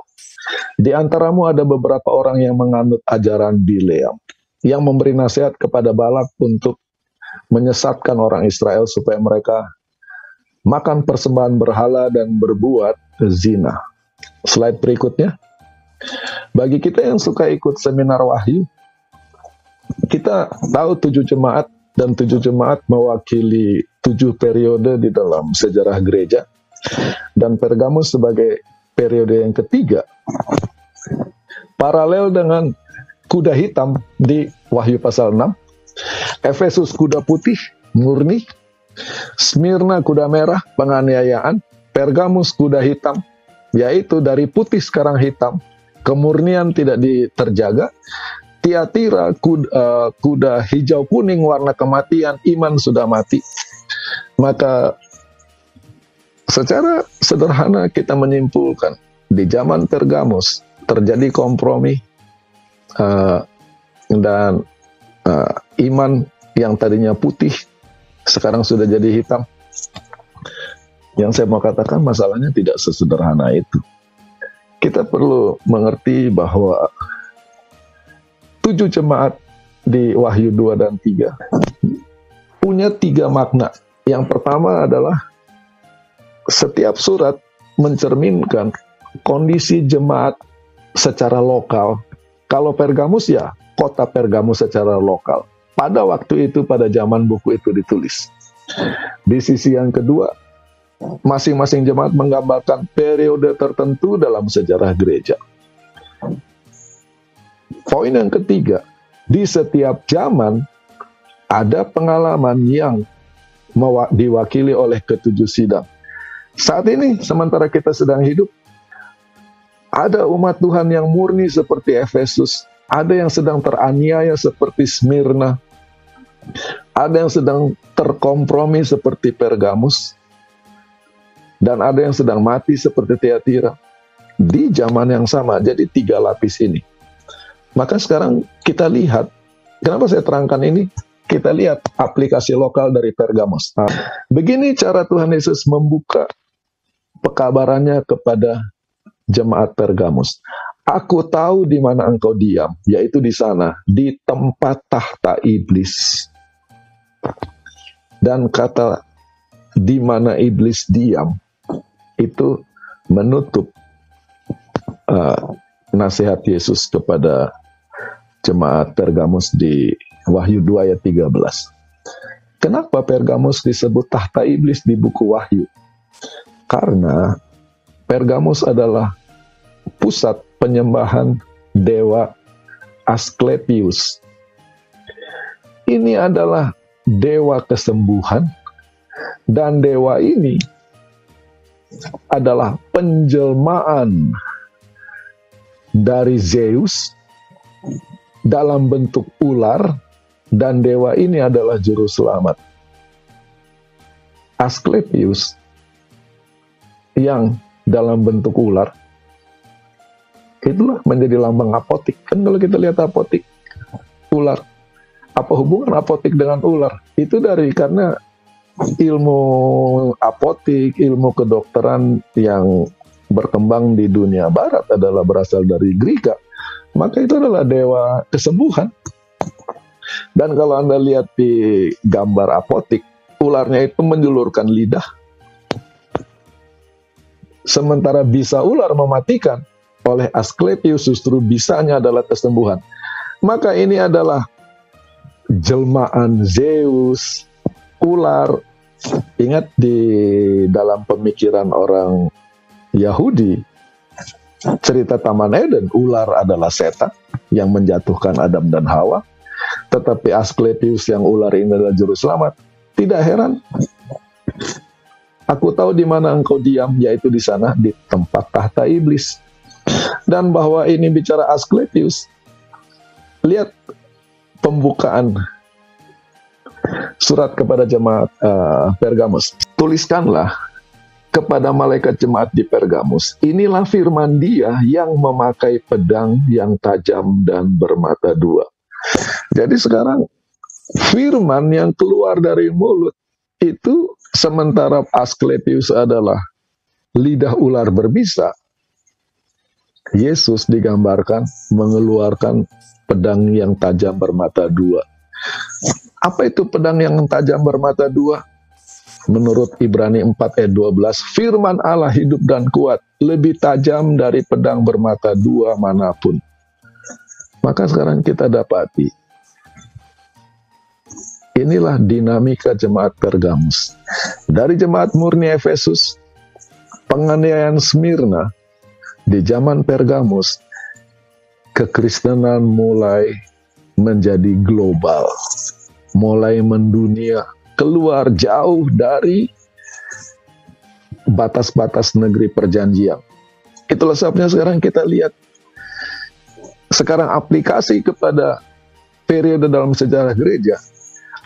Di antaramu ada beberapa orang yang menganut ajaran Bileam, yang memberi nasihat kepada Balak untuk menyesatkan orang Israel supaya mereka makan persembahan berhala dan berbuat zina. Slide berikutnya. Bagi kita yang suka ikut seminar Wahyu, kita tahu 7 jemaat, dan 7 jemaat mewakili 7 periode di dalam sejarah gereja. Dan Pergamus sebagai periode yang ketiga, paralel dengan kuda hitam di Wahyu pasal 6, Efesus kuda putih, murni, Smyrna kuda merah, penganiayaan, Pergamus kuda hitam, yaitu dari putih sekarang hitam, kemurnian tidak terjaga, Tiatira kuda hijau kuning warna kematian, iman sudah mati. Maka secara sederhana kita menyimpulkan, di zaman Pergamus terjadi kompromi, dan iman yang tadinya putih sekarang sudah jadi hitam. Yang saya mau katakan, masalahnya tidak sesederhana itu. Kita perlu mengerti bahwa 7 jemaat di Wahyu 2 dan 3 punya 3 makna. Yang pertama adalah setiap surat mencerminkan kondisi jemaat secara lokal. Kalau Pergamus, ya kota Pergamus secara lokal. Pada waktu itu, pada zaman buku itu ditulis. Di sisi yang kedua, masing-masing jemaat menggambarkan periode tertentu dalam sejarah gereja. Poin yang ketiga, di setiap zaman ada pengalaman yang diwakili oleh ketujuh sidang. Saat ini, sementara kita sedang hidup, ada umat Tuhan yang murni seperti Efesus, ada yang sedang teraniaya seperti Smyrna, ada yang sedang terkompromi seperti Pergamus, dan ada yang sedang mati seperti Tiatira. Di zaman yang sama, jadi 3 lapis ini. Maka sekarang kita lihat, kenapa saya terangkan ini? Kita lihat aplikasi lokal dari Pergamus. Begini cara Tuhan Yesus membuka pekabarannya kepada jemaat Pergamus. Aku tahu di mana engkau diam, yaitu di sana, di tempat tahta iblis. Dan kata di mana iblis diam, itu menutup nasihat Yesus kepada jemaat Pergamus di Wahyu 2 ayat 13. Kenapa Pergamus disebut tahta iblis di buku Wahyu? Karena Pergamus adalah pusat penyembahan dewa Asklepius. Ini adalah dewa kesembuhan, dan dewa ini adalah penjelmaan dari Zeus dalam bentuk ular, dan dewa ini adalah juru selamat. Asklepius yang dalam bentuk ular, itulah menjadi lambang apotik. Kan kalau kita lihat apotik, ular. Apa hubungan apotik dengan ular? Itu karena ilmu apotik, ilmu kedokteran yang berkembang di dunia barat adalah berasal dari Greka. Maka itu adalah dewa kesembuhan. Dan kalau Anda lihat di gambar apotik, ularnya itu menjulurkan lidah. Sementara bisa ular mematikan, oleh Asklepius justru bisanya adalah kesembuhan. Maka ini adalah jelmaan Zeus, ular. Ingat di dalam pemikiran orang Yahudi, cerita Taman Eden, ular adalah setan yang menjatuhkan Adam dan Hawa. Tetapi Asklepius yang ular ini adalah juru selamat. Tidak heran. Aku tahu di mana engkau diam, yaitu di sana, di tempat tahta iblis. Dan bahwa ini bicara Asklepius, lihat pembukaan surat kepada jemaat Pergamus. Tuliskanlah kepada malaikat jemaat di Pergamus, inilah firman Dia yang memakai pedang yang tajam dan bermata dua. Jadi sekarang firman yang keluar dari mulut itu, sementara Asklepius adalah lidah ular berbisa, Yesus digambarkan mengeluarkan pedang yang tajam bermata dua. Apa itu pedang yang tajam bermata dua? Menurut Ibrani 4 ayat 12, firman Allah hidup dan kuat, lebih tajam dari pedang bermata dua manapun. Maka sekarang kita dapati, inilah dinamika jemaat Pergamus. Dari jemaat murni Efesus, penganiayaan Smyrna, di zaman Pergamus, kekristenan mulai menjadi global, mulai mendunia, keluar jauh dari batas-batas negeri perjanjian. Itulah sebabnya sekarang kita lihat, sekarang aplikasi kepada periode dalam sejarah gereja.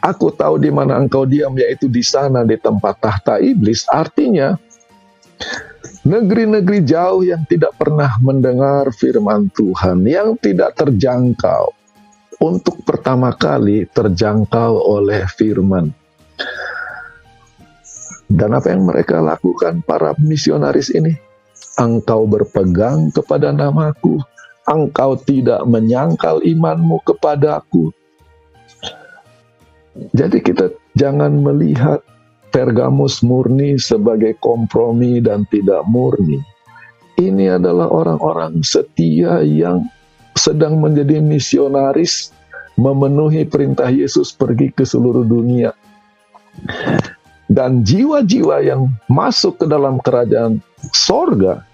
Aku tahu di mana engkau diam, yaitu di sana, di tempat tahta iblis. Artinya, negeri-negeri jauh yang tidak pernah mendengar firman Tuhan, yang tidak terjangkau, untuk pertama kali terjangkau oleh firman. Dan apa yang mereka lakukan, para misionaris ini? Engkau berpegang kepada namaku, engkau tidak menyangkal imanmu kepadaku. Jadi kita jangan melihat Pergamus murni sebagai kompromi dan tidak murni. Ini adalah orang-orang setia yang sedang menjadi misionaris, memenuhi perintah Yesus pergi ke seluruh dunia. Dan jiwa-jiwa yang masuk ke dalam kerajaan sorga,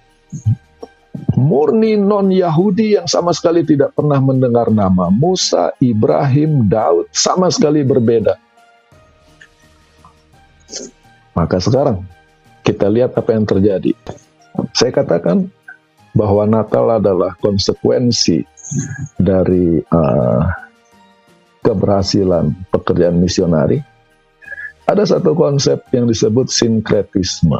murni non-Yahudi yang sama sekali tidak pernah mendengar nama Musa, Ibrahim, Daud, sama sekali berbeda. Maka sekarang kita lihat apa yang terjadi. Saya katakan bahwa Natal adalah konsekuensi dari keberhasilan pekerjaan misionari. Ada satu konsep yang disebut sinkretisme.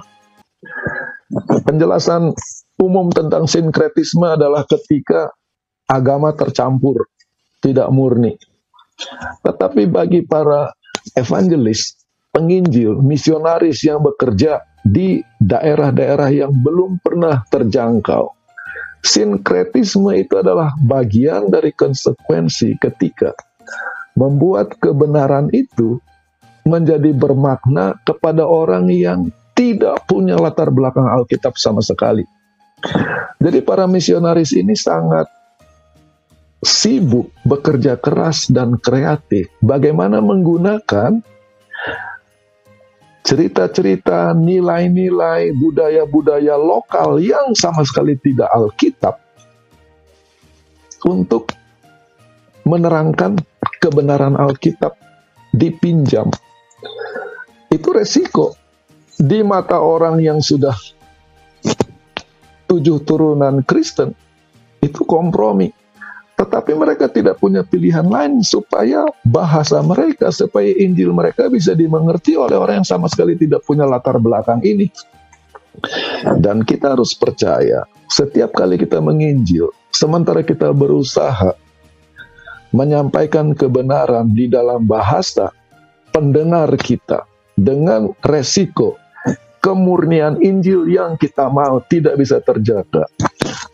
Penjelasan umum tentang sinkretisme adalah ketika agama tercampur, tidak murni. Tetapi bagi para evangelis, penginjil, misionaris yang bekerja di daerah-daerah yang belum pernah terjangkau, sinkretisme itu adalah bagian dari konsekuensi ketika membuat kebenaran itu menjadi bermakna kepada orang yang tidak punya latar belakang Alkitab sama sekali. Jadi para misionaris ini sangat sibuk, bekerja keras dan kreatif. Bagaimana menggunakan cerita-cerita, nilai-nilai, budaya-budaya lokal yang sama sekali tidak Alkitab untuk menerangkan kebenaran Alkitab dipinjam. Itu resiko di mata orang yang sudah 7 turunan Kristen. Itu kompromi. Tetapi mereka tidak punya pilihan lain supaya bahasa mereka, supaya Injil mereka bisa dimengerti oleh orang yang sama sekali tidak punya latar belakang ini. Dan kita harus percaya, setiap kali kita menginjil, sementara kita berusaha menyampaikan kebenaran di dalam bahasa pendengar kita, dengan resiko kemurnian Injil yang kita mau tidak bisa terjaga,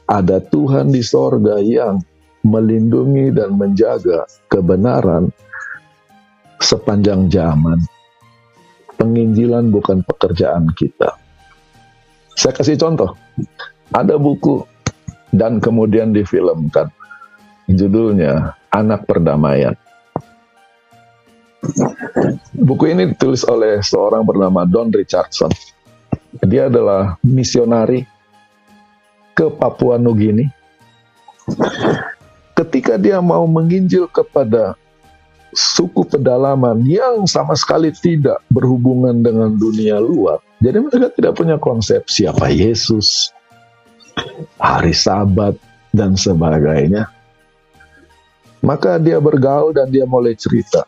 ada Tuhan di sorga yang melindungi dan menjaga kebenaran sepanjang zaman. Penginjilan bukan pekerjaan kita. Saya kasih contoh. Ada buku dan kemudian difilmkan. Judulnya Anak Perdamaian. Buku ini ditulis oleh seorang bernama Don Richardson. Dia adalah misionari ke Papua Nugini. Ketika dia mau menginjil kepada suku pedalaman yang sama sekali tidak berhubungan dengan dunia luar, jadi mereka tidak punya konsep siapa Yesus, hari Sabat, dan sebagainya. Maka dia bergaul dan dia mulai cerita.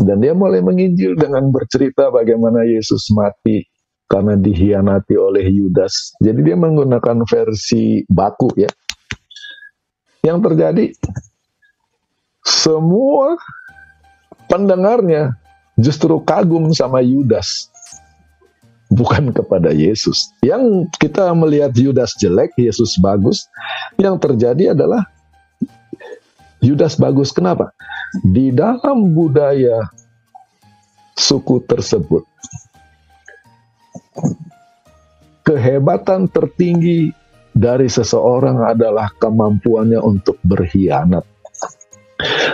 Dan dia mulai menginjil dengan bercerita bagaimana Yesus mati karena dikhianati oleh Yudas. Jadi dia menggunakan versi baku ya. Yang terjadi, semua pendengarnya justru kagum sama Yudas, bukan kepada Yesus. Yang kita melihat Yudas jelek, Yesus bagus. Yang terjadi adalah Yudas bagus. Kenapa? Di dalam budaya suku tersebut, kehebatan tertinggi dari seseorang adalah kemampuannya untuk berkhianat.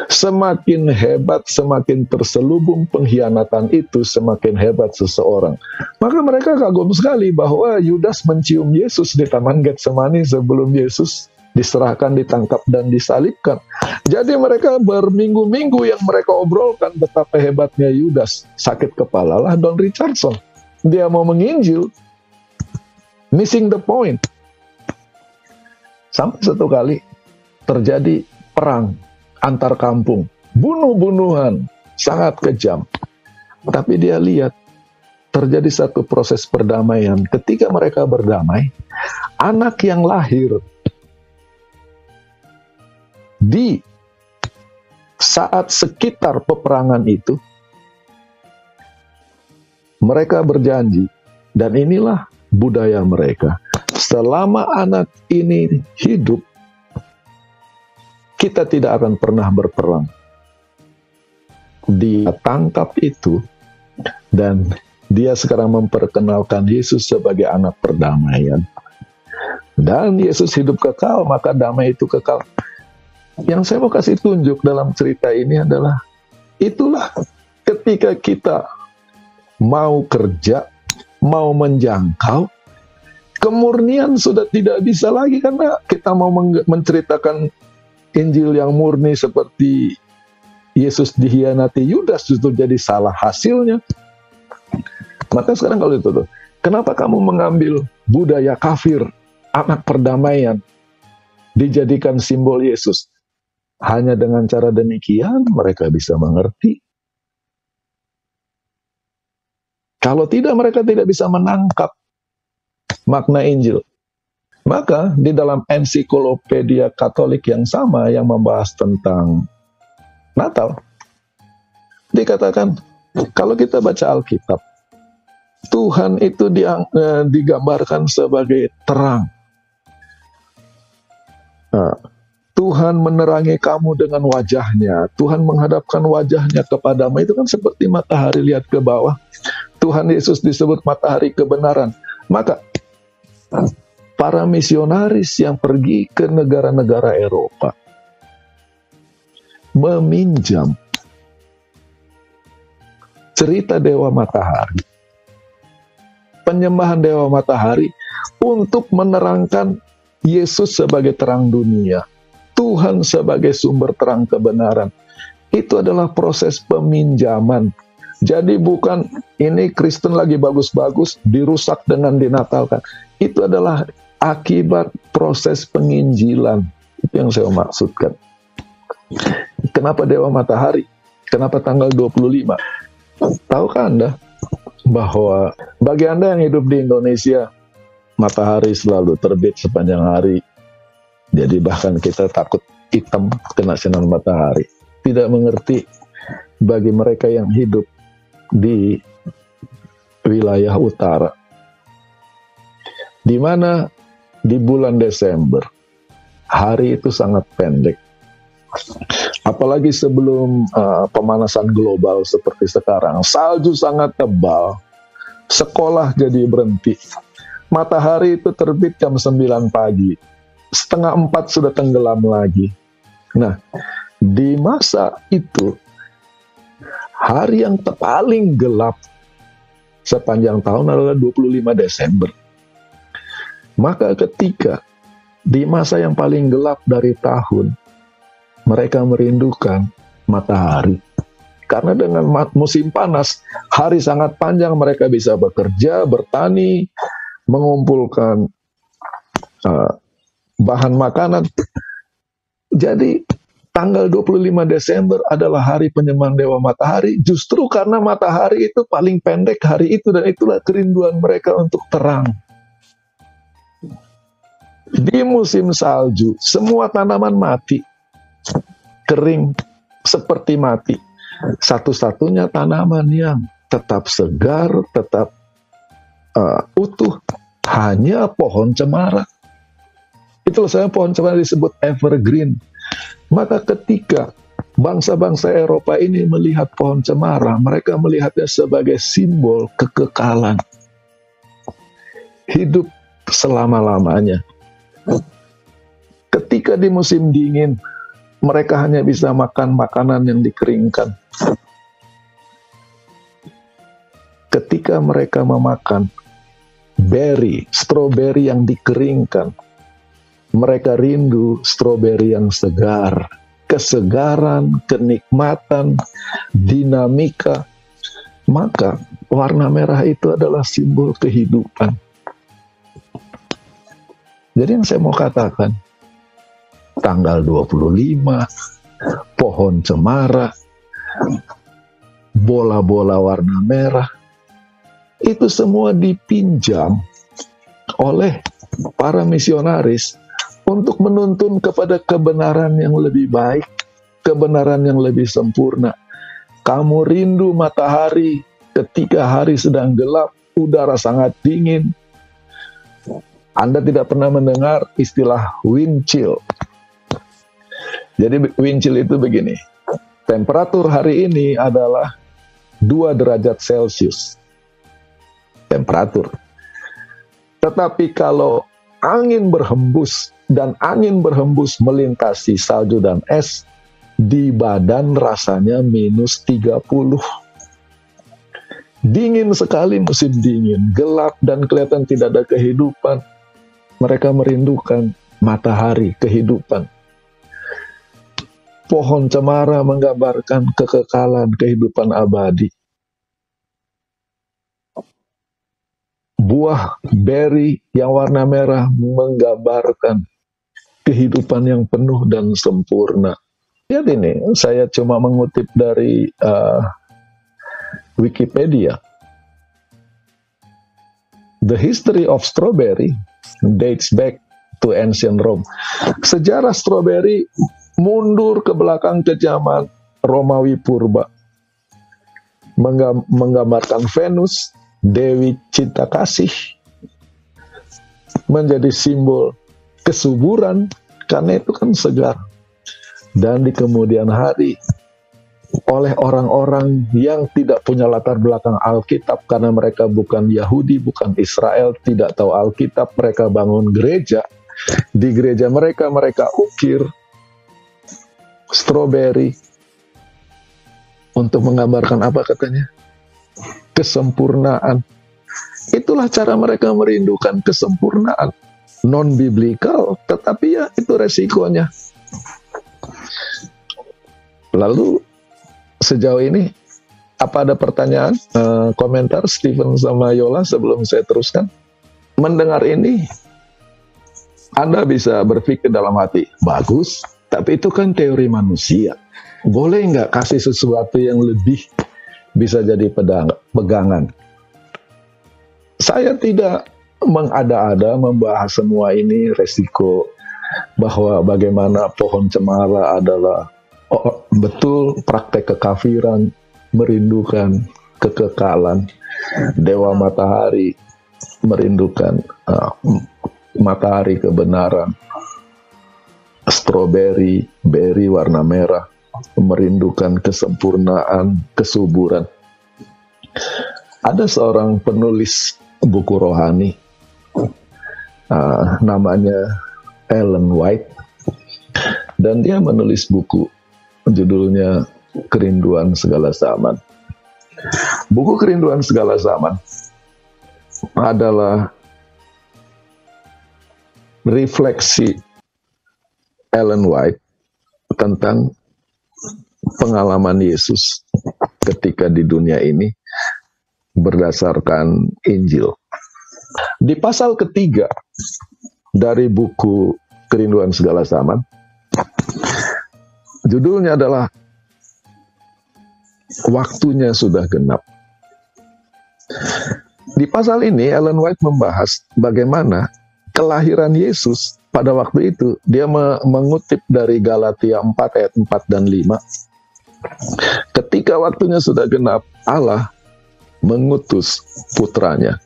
Semakin hebat, semakin terselubung pengkhianatan itu, semakin hebat seseorang. Maka mereka kagum sekali bahwa Yudas mencium Yesus di Taman Getsemani sebelum Yesus diserahkan, ditangkap, dan disalibkan. Jadi mereka berminggu-minggu yang mereka obrolkan betapa hebatnya Yudas. Sakit kepala lah Don Richardson. Dia mau menginjil, missing the point. Sampai satu kali terjadi perang antar kampung, bunuh-bunuhan, sangat kejam. Tapi dia lihat terjadi satu proses perdamaian. Ketika mereka berdamai, anak yang lahir di saat sekitar peperangan itu, mereka berjanji, dan inilah budaya mereka. Selama anak ini hidup, kita tidak akan pernah berperang. Dia tangkap itu, dan dia sekarang memperkenalkan Yesus sebagai anak perdamaian. Dan Yesus hidup kekal, maka damai itu kekal. Yang saya mau kasih tunjuk dalam cerita ini adalah, itulah ketika kita mau kerja, mau menjangkau, kemurnian sudah tidak bisa lagi karena kita mau menceritakan Injil yang murni seperti Yesus dikhianati Yudas, justru jadi salah hasilnya. Maka sekarang kalau itu tuh, kenapa kamu mengambil budaya kafir, anak perdamaian, dijadikan simbol Yesus? Hanya dengan cara demikian mereka bisa mengerti. Kalau tidak, mereka tidak bisa menangkap makna Injil. Maka di dalam ensiklopedia Katolik yang sama yang membahas tentang Natal, dikatakan kalau kita baca Alkitab, Tuhan itu digambarkan sebagai terang. Nah, Tuhan menerangi kamu dengan wajahnya. Tuhan menghadapkan wajahnya kepadamu. Itu kan seperti matahari lihat ke bawah. Tuhan Yesus disebut matahari kebenaran. Maka para misionaris yang pergi ke negara-negara Eropa meminjam cerita Dewa Matahari penyembahan dewa matahari untuk menerangkan Yesus sebagai terang dunia, Tuhan sebagai sumber terang kebenaran. Itu adalah proses peminjaman. Jadi bukan ini Kristen lagi bagus-bagus, dirusak dengan dinatalkan. Itu adalah akibat proses penginjilan. Itu yang saya maksudkan. Kenapa dewa matahari? Kenapa tanggal 25? Tahukah Anda bahwa bagi Anda yang hidup di Indonesia, matahari selalu terbit sepanjang hari. Jadi bahkan kita takut hitam kena sinar matahari. Tidak mengerti bagi mereka yang hidup di wilayah utara, di mana di bulan Desember hari itu sangat pendek. Apalagi sebelum pemanasan global seperti sekarang, salju sangat tebal, sekolah jadi berhenti. Matahari itu terbit jam 9 pagi, setengah 4 sudah tenggelam lagi. Nah, di masa itu, hari yang paling gelap sepanjang tahun adalah 25 Desember. Maka ketika di masa yang paling gelap dari tahun, mereka merindukan matahari. Karena dengan musim panas, hari sangat panjang, mereka bisa bekerja, bertani, mengumpulkan bahan makanan. Jadi tanggal 25 Desember adalah hari penyembahan dewa matahari, justru karena matahari itu paling pendek hari itu, dan itulah kerinduan mereka untuk terang. Di musim salju, semua tanaman mati, kering seperti mati. Satu-satunya tanaman yang tetap segar, tetap utuh, hanya pohon cemara. Itulah saya pohon cemara disebut evergreen. Maka ketika bangsa-bangsa Eropa ini melihat pohon cemara, mereka melihatnya sebagai simbol kekekalan, hidup selama-lamanya. Ketika di musim dingin, mereka hanya bisa makan makanan yang dikeringkan. Ketika mereka memakan stroberi yang dikeringkan, mereka rindu stroberi yang segar, kesegaran, kenikmatan, dinamika. Maka warna merah itu adalah simbol kehidupan. Jadi yang saya mau katakan, tanggal 25, pohon cemara, bola-bola warna merah, itu semua dipinjam oleh para misionaris untuk menuntun kepada kebenaran yang lebih baik, kebenaran yang lebih sempurna. Kamu rindu matahari ketika hari sedang gelap, udara sangat dingin. Anda tidak pernah mendengar istilah wind chill. Jadi wind chill itu begini, temperatur hari ini adalah 2 derajat Celcius. Temperatur. Tetapi kalau angin berhembus, dan angin berhembus melintasi salju dan es, di badan rasanya minus 30. Dingin sekali musim dingin, gelap dan kelihatan tidak ada kehidupan. Mereka merindukan matahari, kehidupan. Pohon cemara menggambarkan kekekalan, kehidupan abadi. Buah beri yang warna merah menggambarkan kehidupan yang penuh dan sempurna. Lihat ini, saya cuma mengutip dari Wikipedia. The history of strawberry dates back to ancient Rome. Sejarah strawberry mundur ke belakang ke zaman Romawi purba. Menggambarkan Venus, Dewi cinta kasih, menjadi simbol kesuburan, karena itu kan segar. Dan di kemudian hari, oleh orang-orang yang tidak punya latar belakang Alkitab, karena mereka bukan Yahudi, bukan Israel, tidak tahu Alkitab, mereka bangun gereja. Di gereja mereka ukir stroberi untuk menggambarkan apa katanya? Kesempurnaan. Itulah cara mereka merindukan kesempurnaan. Non-biblikal, tetapi ya itu resikonya. Lalu sejauh ini, apa ada pertanyaan, komentar Stephen sama Yola sebelum saya teruskan? Mendengar ini, Anda bisa berpikir dalam hati, bagus, tapi itu kan teori manusia. Boleh nggak kasih sesuatu yang lebih bisa jadi pegangan? Saya tidak mengada-ada membahas semua ini resiko bahwa bagaimana pohon cemara adalah betul praktek kekafiran, merindukan kekekalan, dewa matahari merindukan matahari kebenaran, stroberi, beri warna merah merindukan kesempurnaan, kesuburan. Ada seorang penulis buku rohani, namanya Ellen White, dan dia menulis buku judulnya Kerinduan Segala Zaman. Buku Kerinduan Segala Zaman adalah refleksi Ellen White tentang pengalaman Yesus ketika di dunia ini berdasarkan Injil. Di pasal ketiga dari buku Kerinduan Segala Zaman, judulnya adalah Waktunya Sudah Genap. Di pasal ini Ellen White membahas bagaimana kelahiran Yesus pada waktu itu. Dia mengutip dari Galatia 4 ayat 4 dan 5. Ketika waktunya sudah genap, Allah mengutus putranya.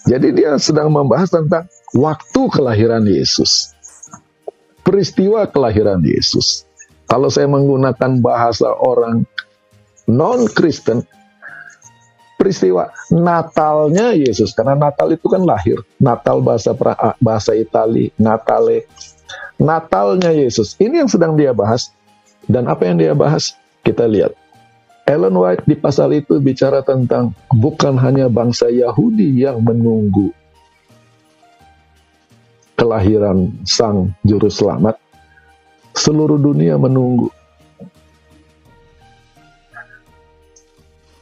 Jadi dia sedang membahas tentang waktu kelahiran Yesus, peristiwa kelahiran Yesus. Kalau saya menggunakan bahasa orang non-Kristen, peristiwa Natalnya Yesus, karena Natal itu kan lahir. Natal bahasa Itali, Natale. Natalnya Yesus. Ini yang sedang dia bahas. Dan apa yang dia bahas? Kita lihat. Ellen White di pasal itu bicara tentang bukan hanya bangsa Yahudi yang menunggu kelahiran Sang Juru Selamat, seluruh dunia menunggu.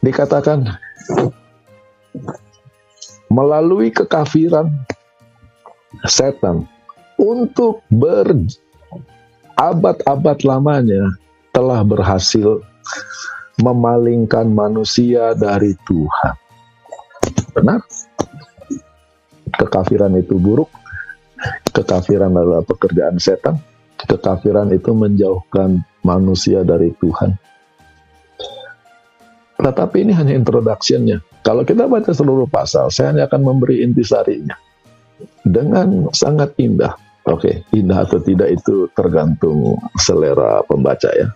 Dikatakan melalui kekafiran setan untuk berabad-abad lamanya telah berhasil memalingkan manusia dari Tuhan. Benar? Kekafiran itu buruk. Kekafiran adalah pekerjaan setan. Kekafiran itu menjauhkan manusia dari Tuhan. Tetapi ini hanya introduction-nya. Kalau kita baca seluruh pasal, saya hanya akan memberi intisarinya dengan sangat indah. Oke, indah atau tidak itu tergantung selera pembaca ya.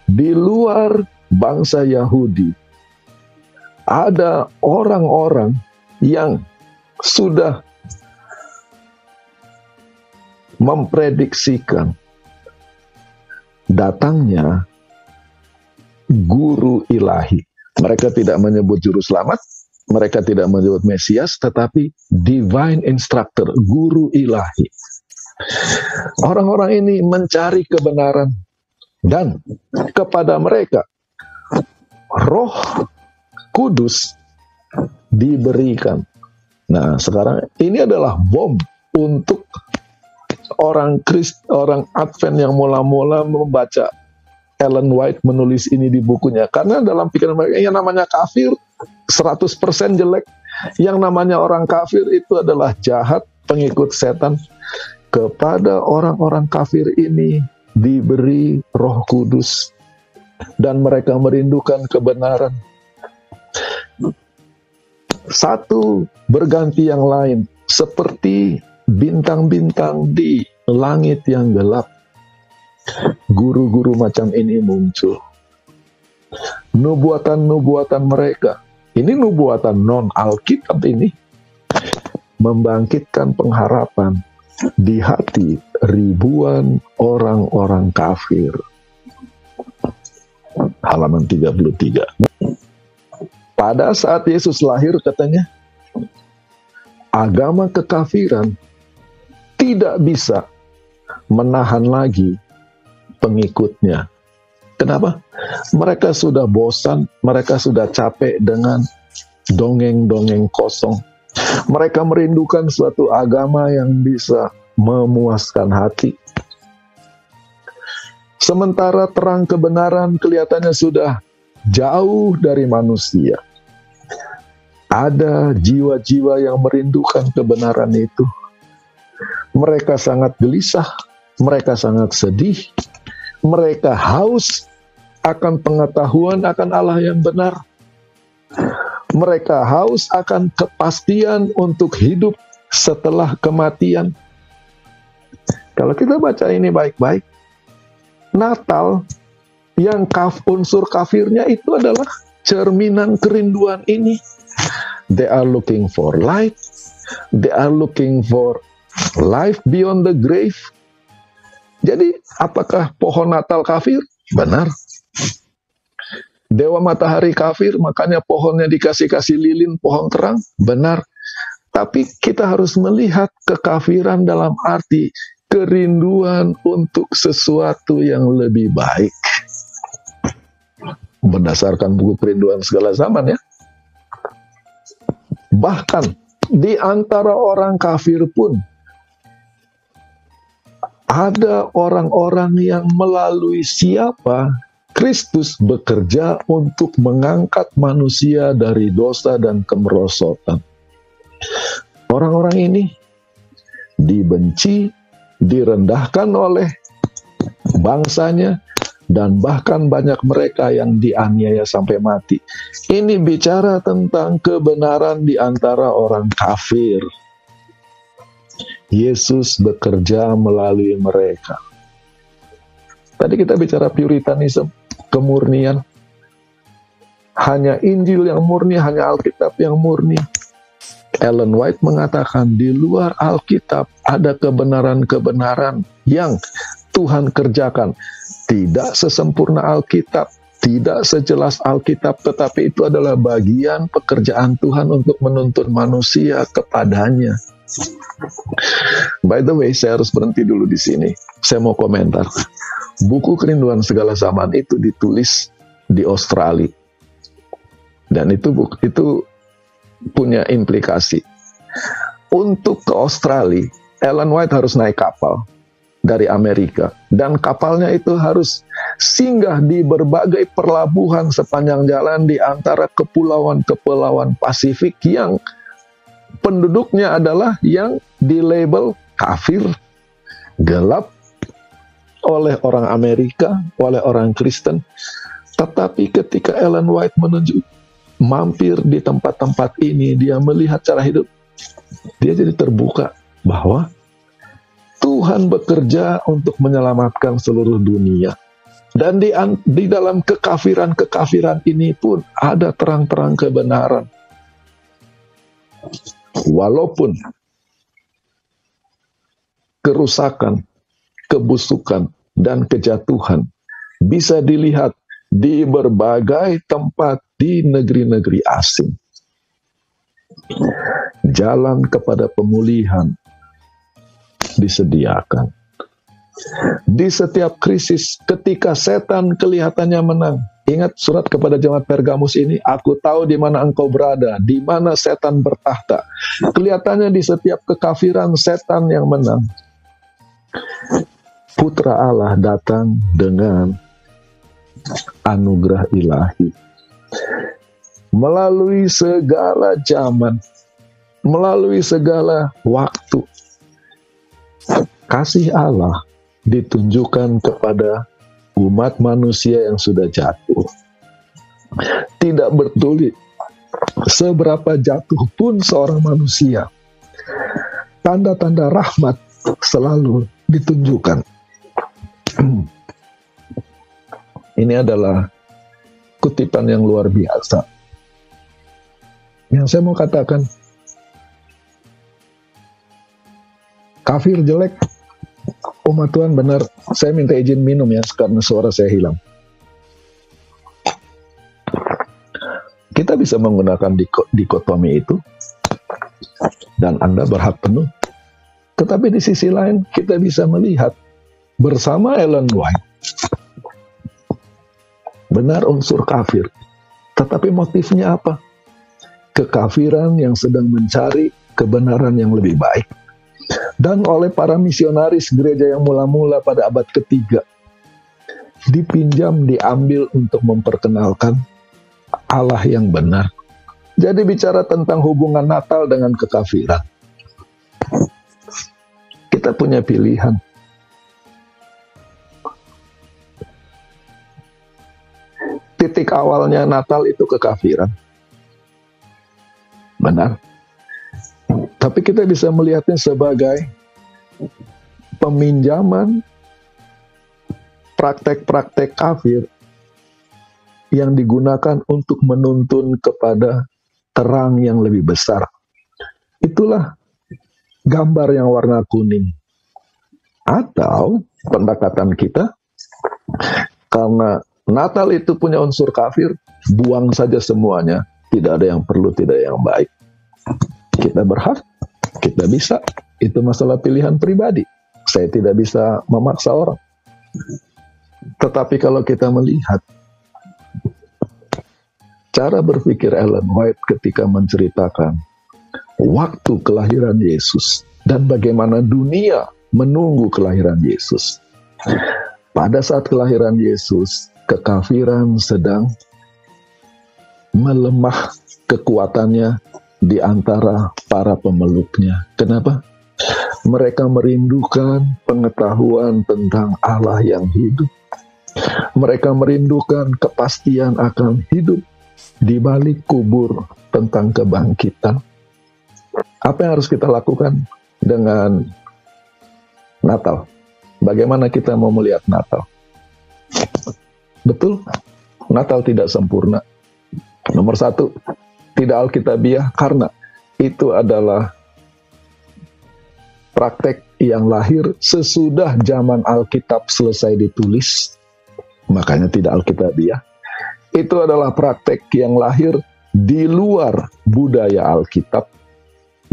Di luar bangsa Yahudi, ada orang-orang yang sudah memprediksikan datangnya guru ilahi. Mereka tidak menyebut juru selamat, mereka tidak menyebut Mesias, tetapi divine instructor, guru ilahi. Orang-orang ini mencari kebenaran, dan kepada mereka Roh Kudus diberikan. Nah, sekarang ini adalah bom untuk orang Advent yang mula-mula membaca Ellen White menulis ini di bukunya. Karena dalam pikiran mereka yang namanya kafir 100% jelek, yang namanya orang kafir itu adalah jahat, pengikut setan. Kepada orang-orang kafir ini diberi Roh Kudus dan mereka merindukan kebenaran. Satu berganti yang lain, seperti bintang-bintang di langit yang gelap. Guru-guru macam ini muncul. Nubuatan-nubuatan mereka, ini nubuatan non-Alkitab ini, membangkitkan pengharapan di hati ribuan orang-orang kafir. Halaman 33. Pada saat Yesus lahir katanya, agama kekafiran tidak bisa menahan lagi pengikutnya. Kenapa? Mereka sudah bosan, mereka sudah capek dengan dongeng-dongeng kosong. Mereka merindukan suatu agama yang bisa memuaskan hati. Sementara terang kebenaran kelihatannya sudah jauh dari manusia. Ada jiwa-jiwa yang merindukan kebenaran itu. Mereka sangat gelisah, mereka sangat sedih, mereka haus akan pengetahuan akan Allah yang benar. Mereka haus akan kepastian untuk hidup setelah kematian. Kalau kita baca ini baik-baik, Natal yang unsur kafirnya itu adalah cerminan kerinduan ini. They are looking for light, they are looking for life beyond the grave. Jadi, apakah pohon Natal kafir? Benar. Dewa matahari kafir, makanya pohonnya dikasih-kasih lilin, pohon terang? Benar. Tapi kita harus melihat kekafiran dalam arti kerinduan untuk sesuatu yang lebih baik. Berdasarkan buku Kerinduan Segala Zaman ya. Bahkan di antara orang kafir pun ada orang-orang yang melalui siapa Kristus bekerja untuk mengangkat manusia dari dosa dan kemerosotan. Orang-orang ini dibenci, direndahkan oleh bangsanya, dan bahkan banyak mereka yang dianiaya sampai mati. Ini bicara tentang kebenaran di antara orang kafir. Yesus bekerja melalui mereka. Tadi kita bicara puritanisme, kemurnian. Hanya Injil yang murni, hanya Alkitab yang murni. Ellen White mengatakan di luar Alkitab ada kebenaran-kebenaran yang Tuhan kerjakan. Tidak sesempurna Alkitab, tidak sejelas Alkitab, tetapi itu adalah bagian pekerjaan Tuhan untuk menuntun manusia kepadanya. By the way, saya harus berhenti dulu di sini. Saya mau komentar. Buku Kerinduan Segala Zaman itu ditulis di Australia. Dan itu punya implikasi. Untuk ke Australia, Ellen White harus naik kapal dari Amerika. Dan kapalnya itu harus singgah di berbagai pelabuhan sepanjang jalan di antara kepulauan-kepulauan Pasifik yang penduduknya adalah yang dilabel kafir, gelap oleh orang Amerika, oleh orang Kristen. Tetapi ketika Ellen White mampir di tempat-tempat ini, dia melihat cara hidup, dia jadi terbuka bahwa Tuhan bekerja untuk menyelamatkan seluruh dunia. Dan di dalam kekafiran-kekafiran ini pun ada terang-terang kebenaran. Walaupun kerusakan, kebusukan, dan kejatuhan bisa dilihat di berbagai tempat di negeri-negeri asing. Jalan kepada pemulihan disediakan. Di setiap krisis, ketika setan kelihatannya menang, ingat surat kepada jemaat Pergamus ini, aku tahu di mana engkau berada, di mana setan bertahta. Kelihatannya di setiap kekafiran setan yang menang. Putra Allah datang dengan anugerah ilahi. Melalui segala zaman, melalui segala waktu, kasih Allah ditunjukkan kepada umat manusia yang sudah jatuh. Tidak peduli seberapa jatuh pun seorang manusia, tanda-tanda rahmat selalu ditunjukkan. Ini adalah kutipan yang luar biasa. Yang saya mau katakan, kafir jelek, umat Tuhan benar. Saya minta izin minum ya, karena suara saya hilang. Kita Kita bisa menggunakan dikotomi itu, dan Anda berhak penuh. Tetapi di sisi lain, kita bisa melihat bersama Ellen White, benar unsur kafir, tetapi motifnya apa? Kekafiran yang sedang mencari kebenaran yang lebih baik. Dan oleh para misionaris gereja yang mula-mula pada abad ketiga, dipinjam, diambil untuk memperkenalkan Allah yang benar. Jadi bicara tentang hubungan Natal dengan kekafiran, kita punya pilihan. Titik awalnya Natal itu kekafiran. Benar. Tapi kita bisa melihatnya sebagai peminjaman praktek-praktek kafir yang digunakan untuk menuntun kepada terang yang lebih besar. Itulah gambar yang warna kuning. Atau pendekatan kita, karena Natal itu punya unsur kafir, buang saja semuanya. Tidak ada yang perlu, tidak ada yang baik. Kita berhak, kita bisa. Itu masalah pilihan pribadi. Saya tidak bisa memaksa orang. Tetapi kalau kita melihat cara berpikir Ellen White ketika menceritakan waktu kelahiran Yesus dan bagaimana dunia menunggu kelahiran Yesus. Pada saat kelahiran Yesus, kekafiran sedang melemah kekuatannya di antara para pemeluknya. Kenapa? Mereka merindukan pengetahuan tentang Allah yang hidup. Mereka merindukan kepastian akan hidup di balik kubur, tentang kebangkitan. Apa yang harus kita lakukan dengan Natal? Bagaimana kita mau melihat Natal? Betul, Natal tidak sempurna. Nomor satu, tidak alkitabiah karena itu adalah praktek yang lahir sesudah zaman Alkitab selesai ditulis. Makanya tidak alkitabiah. Itu adalah praktek yang lahir di luar budaya Alkitab.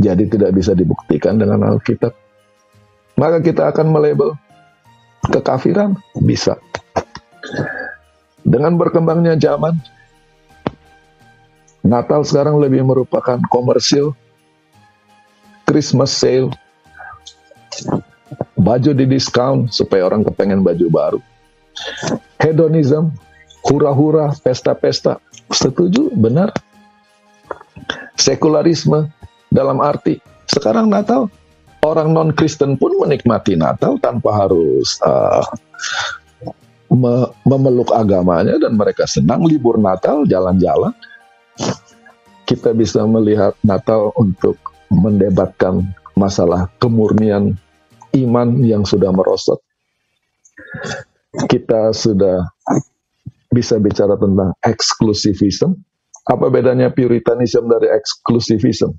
Jadi tidak bisa dibuktikan dengan Alkitab. Maka kita akan melabel kekafiran? Bisa. Dengan berkembangnya zaman, Natal sekarang lebih merupakan komersil, Christmas sale, baju di diskon supaya orang kepengen baju baru, hedonism, hura-hura, pesta-pesta. Setuju? Benar. Sekularisme dalam arti sekarang Natal, orang non-Kristen pun menikmati Natal tanpa harus memeluk agamanya, dan mereka senang libur Natal, jalan-jalan. Kita bisa melihat Natal untuk mendebatkan masalah kemurnian iman yang sudah merosot. Kita sudah bisa bicara tentang eksklusivisme. Apa bedanya Puritanism dari eksklusivisme?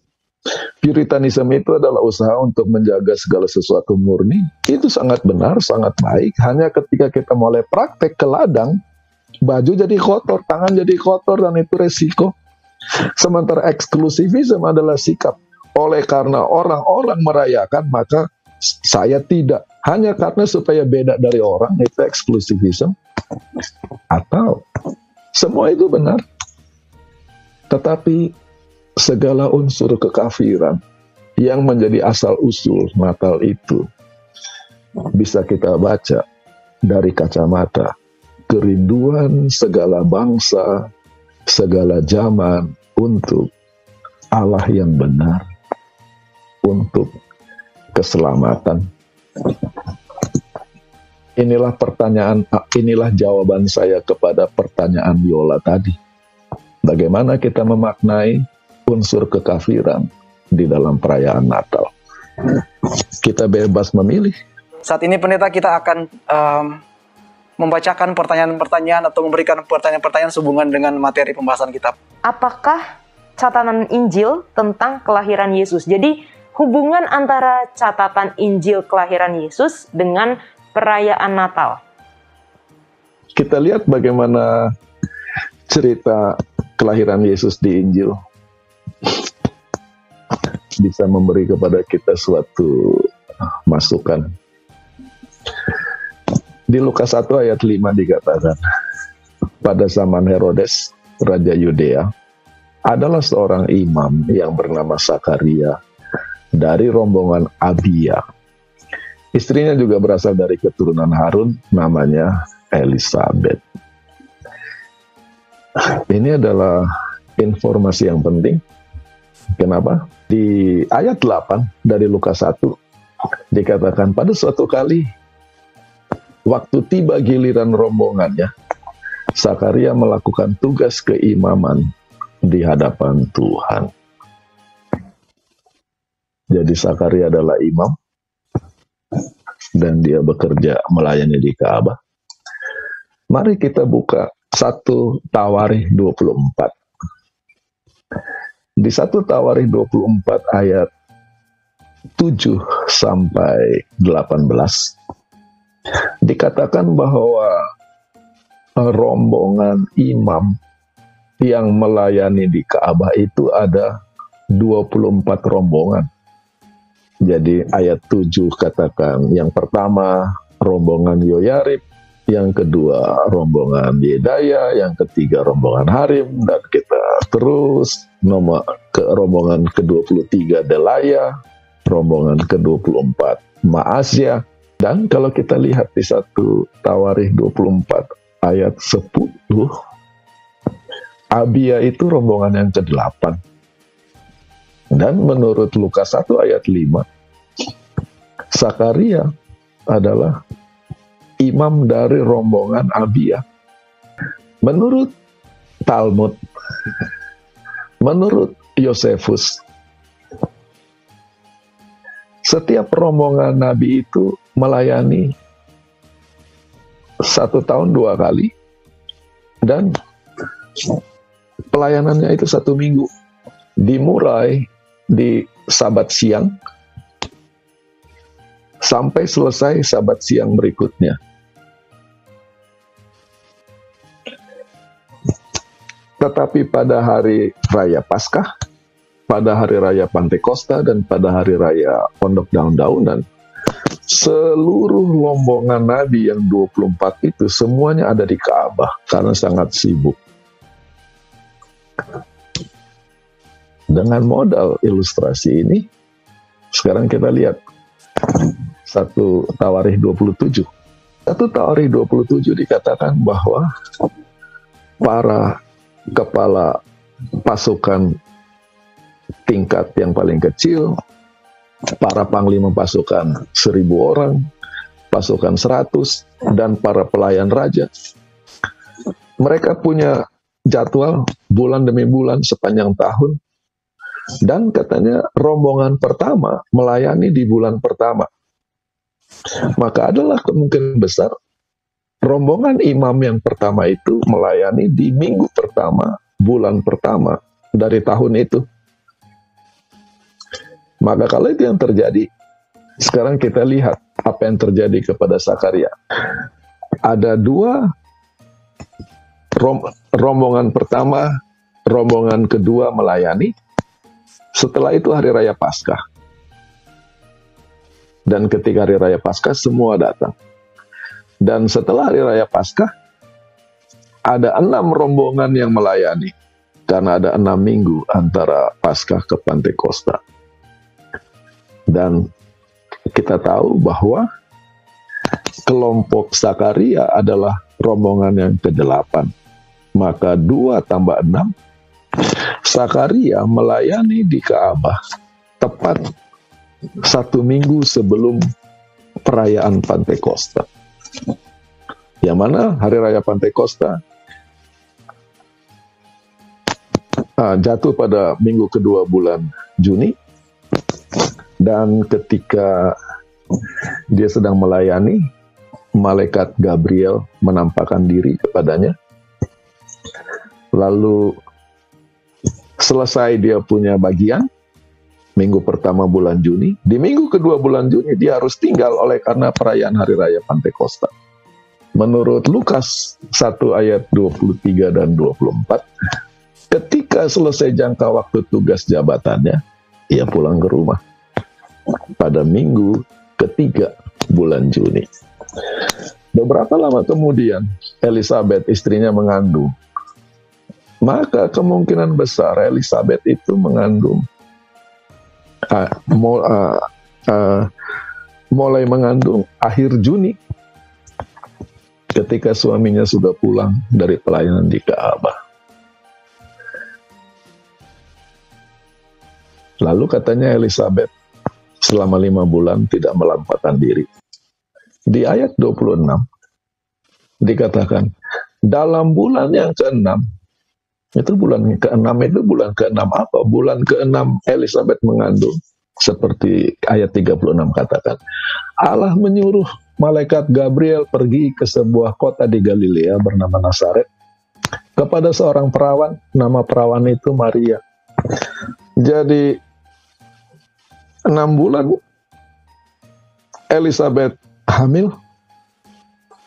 Puritanism itu adalah usaha untuk menjaga segala sesuatu murni. Itu sangat benar, sangat baik. Hanya ketika kita mulai praktek ke ladang, baju jadi kotor, tangan jadi kotor, dan itu resiko. Sementara eksklusivisme adalah sikap. Oleh karena orang-orang merayakan, maka saya tidak. Hanya karena supaya beda dari orang, itu eksklusivisme. Atau semua itu benar. Tetapi segala unsur kekafiran yang menjadi asal-usul Natal itu bisa kita baca dari kacamata kerinduan segala bangsa, segala zaman untuk Allah yang benar, untuk keselamatan. Inilah pertanyaan, inilah jawaban saya kepada pertanyaan Yola tadi. Bagaimana kita memaknai unsur kekafiran di dalam perayaan Natal? Kita bebas memilih. Saat ini pendeta, kita akan membacakan pertanyaan-pertanyaan atau memberikan pertanyaan-pertanyaan sehubungan dengan materi pembahasan kita. Apakah catatan Injil tentang kelahiran Yesus? Jadi hubungan antara catatan Injil kelahiran Yesus dengan perayaan Natal. Kita lihat bagaimana cerita kelahiran Yesus di Injil bisa memberi kepada kita suatu masukan. Di Lukas 1 ayat 5 dikatakan, pada zaman Herodes, Raja Yudea, adalah seorang imam yang bernama Sakaria dari rombongan Abia. Istrinya juga berasal dari keturunan Harun, namanya Elizabeth. Ini adalah informasi yang penting. Kenapa? Di ayat 8 dari Lukas 1 dikatakan, pada suatu kali waktu tiba giliran rombongannya, Sakaria melakukan tugas keimaman di hadapan Tuhan. Jadi Sakaria adalah imam dan dia bekerja melayani di Ka'bah. Mari kita buka 1 Tawarikh 24. Di 1 Tawarikh 24 ayat 7 sampai 18 dikatakan bahwa rombongan imam yang melayani di Ka'bah itu ada 24 rombongan. Jadi ayat 7 katakan yang pertama rombongan Yoyarib, yang kedua rombongan Yedaya, yang ketiga rombongan Harim, dan kita terus rombongan ke-23 Delaya, rombongan ke-24 Maasya. Dan kalau kita lihat di 1 Tawarikh 24 ayat 10, Abia itu rombongan yang ke-8. Dan menurut Lukas 1 ayat 5, Sakaria adalah imam dari rombongan Abia. Menurut Talmud, menurut Yosefus, setiap rombongan Nabi itu melayani 1 tahun 2 kali, dan pelayanannya itu 1 minggu, dimulai di Sabat siang sampai selesai Sabat siang berikutnya. Tetapi pada hari raya Paskah, pada hari raya Pantekosta, dan pada hari raya Pondok Daun-Daunan, seluruh rombongan Nabi yang 24 itu semuanya ada di Ka'bah karena sangat sibuk. Dengan modal ilustrasi ini, sekarang kita lihat 1 Tawarikh 27. 1 Tawarikh 27 dikatakan bahwa para kepala pasukan tingkat yang paling kecil, para panglima pasukan 1.000 orang, pasukan 100, dan para pelayan raja, mereka punya jadwal bulan demi bulan sepanjang tahun. Dan katanya rombongan pertama melayani di bulan pertama. Maka adalah kemungkinan besar rombongan imam yang pertama itu melayani di minggu pertama, bulan pertama dari tahun itu. Maka kalau itu yang terjadi, sekarang kita lihat apa yang terjadi kepada Sakaria. Ada 2 rombongan pertama, rombongan kedua melayani. Setelah itu hari raya Paskah. Dan ketika hari raya Paskah semua datang. Dan setelah hari raya Paskah ada 6 rombongan yang melayani. Karena ada 6 minggu antara Paskah ke Pantekosta. Dan kita tahu bahwa kelompok Sakaria adalah rombongan yang ke-8. Maka 2 tambah 6, Sakaria melayani di Ka'bah tepat 1 minggu sebelum perayaan Pantekosta. Yang mana hari raya Pantekosta jatuh pada minggu kedua bulan Juni. Dan ketika dia sedang melayani, malaikat Gabriel menampakkan diri kepadanya. Lalu selesai dia punya bagian, minggu pertama bulan Juni. Di minggu kedua bulan Juni dia harus tinggal oleh karena perayaan hari raya Pantekosta. Menurut Lukas 1 ayat 23 dan 24, Ketika selesai jangka waktu tugas jabatannya, ia pulang ke rumah pada minggu ketiga bulan Juni. Beberapa lama kemudian, Elizabeth istrinya mengandung. Maka kemungkinan besar Elizabeth itu mengandung, mulai mengandung akhir Juni, ketika suaminya sudah pulang dari pelayanan di Ka'bah. Lalu katanya Elizabeth selama 5 bulan tidak melampaukan diri. Di ayat 26 dikatakan, dalam bulan yang ke-6, itu bulan ke-6 itu bulan ke-6 apa? Bulan ke-6 Elizabeth mengandung. Seperti ayat 36 katakan, Allah menyuruh malaikat Gabriel pergi ke sebuah kota di Galilea bernama Nazaret kepada seorang perawan, nama perawan itu Maria. Jadi 6 bulan Elizabeth hamil,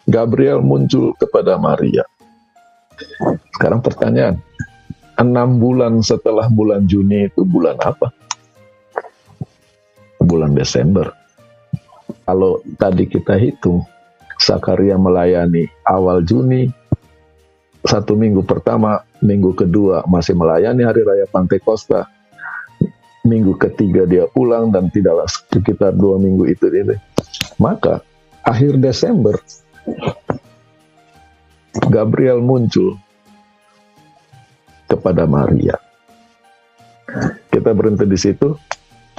Gabriel muncul kepada Maria. Sekarang pertanyaan, 6 bulan setelah bulan Juni itu bulan apa? Bulan Desember. Kalau tadi kita hitung, Zakaria melayani awal Juni, 1 minggu pertama, minggu kedua masih melayani hari raya Pantekosta, minggu ketiga dia pulang dan tidaklah sekitar 2 minggu itu. Maka akhir Desember Gabriel muncul kepada Maria. Kita berhenti di situ.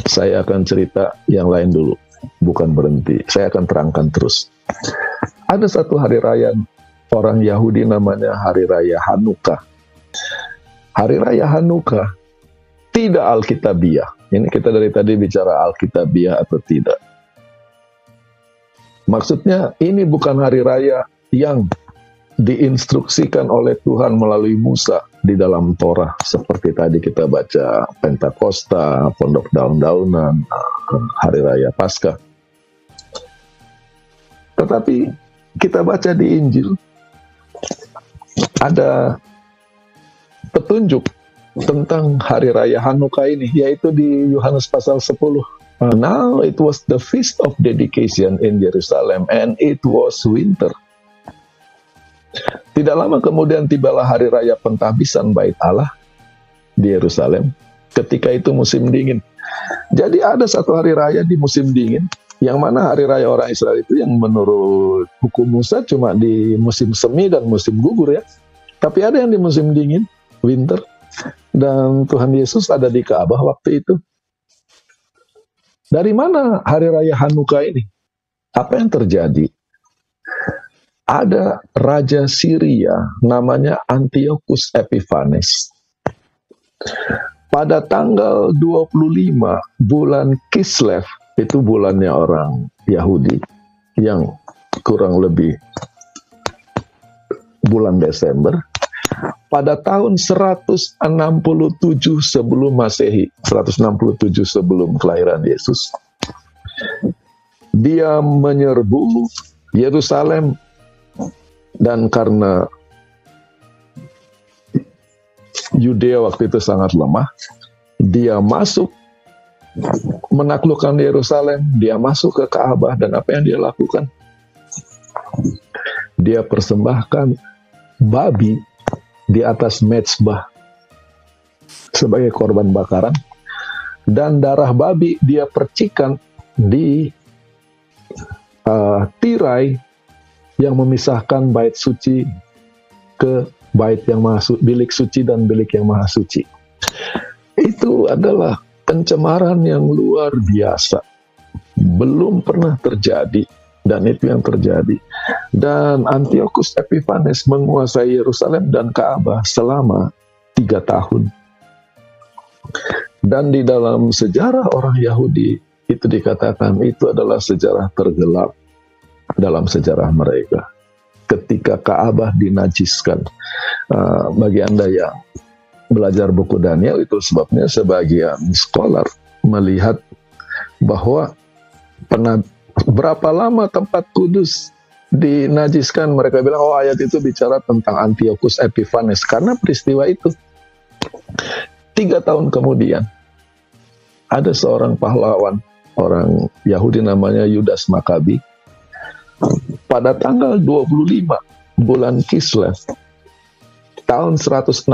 Saya akan cerita yang lain dulu, bukan berhenti. Saya akan terangkan terus. Ada satu hari raya orang Yahudi namanya Hari Raya Hanukkah. Hari Raya Hanukkah tidak Alkitabiah. Ini kita dari tadi bicara Alkitabiah atau tidak. Maksudnya ini bukan hari raya yang diinstruksikan oleh Tuhan melalui Musa di dalam Torah. Seperti tadi kita baca Pentakosta, Pondok Daun-Daunan, Hari Raya Paskah. Tetapi kita baca di Injil, ada petunjuk tentang Hari Raya Hanukkah ini, yaitu di Yohanes pasal 10. Now it was the feast of dedication in Jerusalem and it was winter. Tidak lama kemudian tibalah hari raya pentahbisan bait Allah di Yerusalem. Ketika itu musim dingin. Jadi ada satu hari raya di musim dingin, yang mana hari raya orang Israel itu yang menurut hukum Musa cuma di musim semi dan musim gugur ya. Tapi ada yang di musim dingin, winter. Dan Tuhan Yesus ada di Ka'bah waktu itu. Dari mana hari raya Hanukkah ini? Apa yang terjadi? Ada raja Syria namanya Antiochus Epiphanes. Pada tanggal 25 bulan Kislev, itu bulannya orang Yahudi, yang kurang lebih bulan Desember, pada tahun 167 sebelum Masehi, 167 sebelum kelahiran Yesus, dia menyerbu Yerusalem, dan karena Yudea waktu itu sangat lemah, dia masuk menaklukkan Yerusalem, dia masuk ke Ka'bah, dan apa yang dia lakukan? Dia persembahkan babi di atas mezbah sebagai korban bakaran, dan darah babi dia percikan di tirai yang memisahkan bait suci ke bait yang bilik suci dan bilik yang maha suci. Itu adalah pencemaran yang luar biasa, belum pernah terjadi, dan itu yang terjadi. Dan Antiochus Epiphanes menguasai Yerusalem dan Ka'bah selama 3 tahun. Dan di dalam sejarah orang Yahudi itu dikatakan itu adalah sejarah tergelap dalam sejarah mereka. Ketika Ka'bah dinajiskan. Bagi Anda yang belajar buku Daniel, itu sebabnya sebagian scholar melihat bahwa berapa lama tempat kudus dinajiskan. Mereka bilang, oh ayat itu bicara tentang Antiochus Epiphanes karena peristiwa itu. 3 tahun kemudian, ada seorang pahlawan, orang Yahudi namanya Yudas Makabi. Pada tanggal 25 bulan Kislev, tahun 164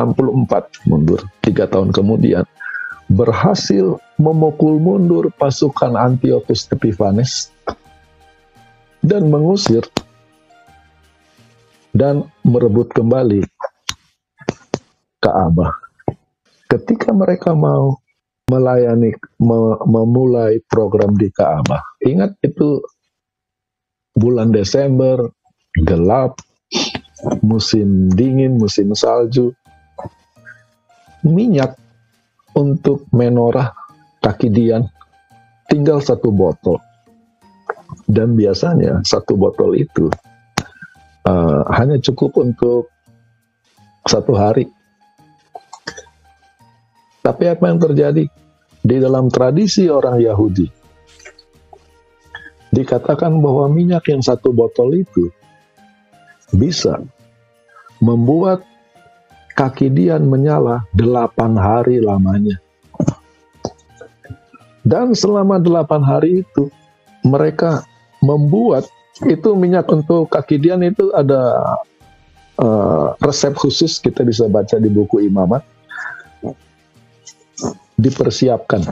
mundur, 3 tahun kemudian, berhasil memukul mundur pasukan Antiochus Epiphanes dan mengusir dan merebut kembali Ka'bah. Ketika mereka mau memulai program di Ka'bah, ingat itu bulan Desember, gelap, musim dingin, musim salju, minyak untuk menorah kaki Dian tinggal 1 botol, dan biasanya 1 botol itu hanya cukup untuk 1 hari. Tapi apa yang terjadi? Di dalam tradisi orang Yahudi, dikatakan bahwa minyak yang 1 botol itu bisa membuat kaki Dian menyala 8 hari lamanya. Dan selama 8 hari itu, mereka membuat itu minyak untuk kaki Dian itu ada resep khusus, kita bisa baca di buku Imamat, dipersiapkan.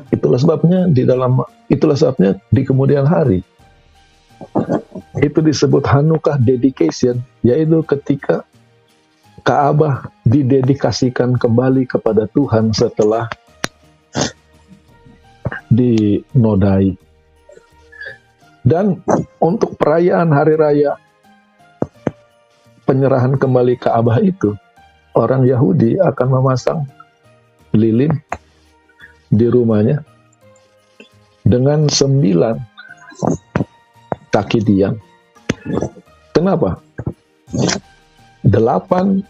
Itulah sebabnya di kemudian hari itu disebut Hanukkah dedication, yaitu ketika Ka'bah didedikasikan kembali kepada Tuhan setelah dinodai. Dan untuk perayaan hari raya penyerahan kembali Ka'bah itu, orang Yahudi akan memasang lilin di rumahnya dengan 9 kaki Dian. Kenapa? 8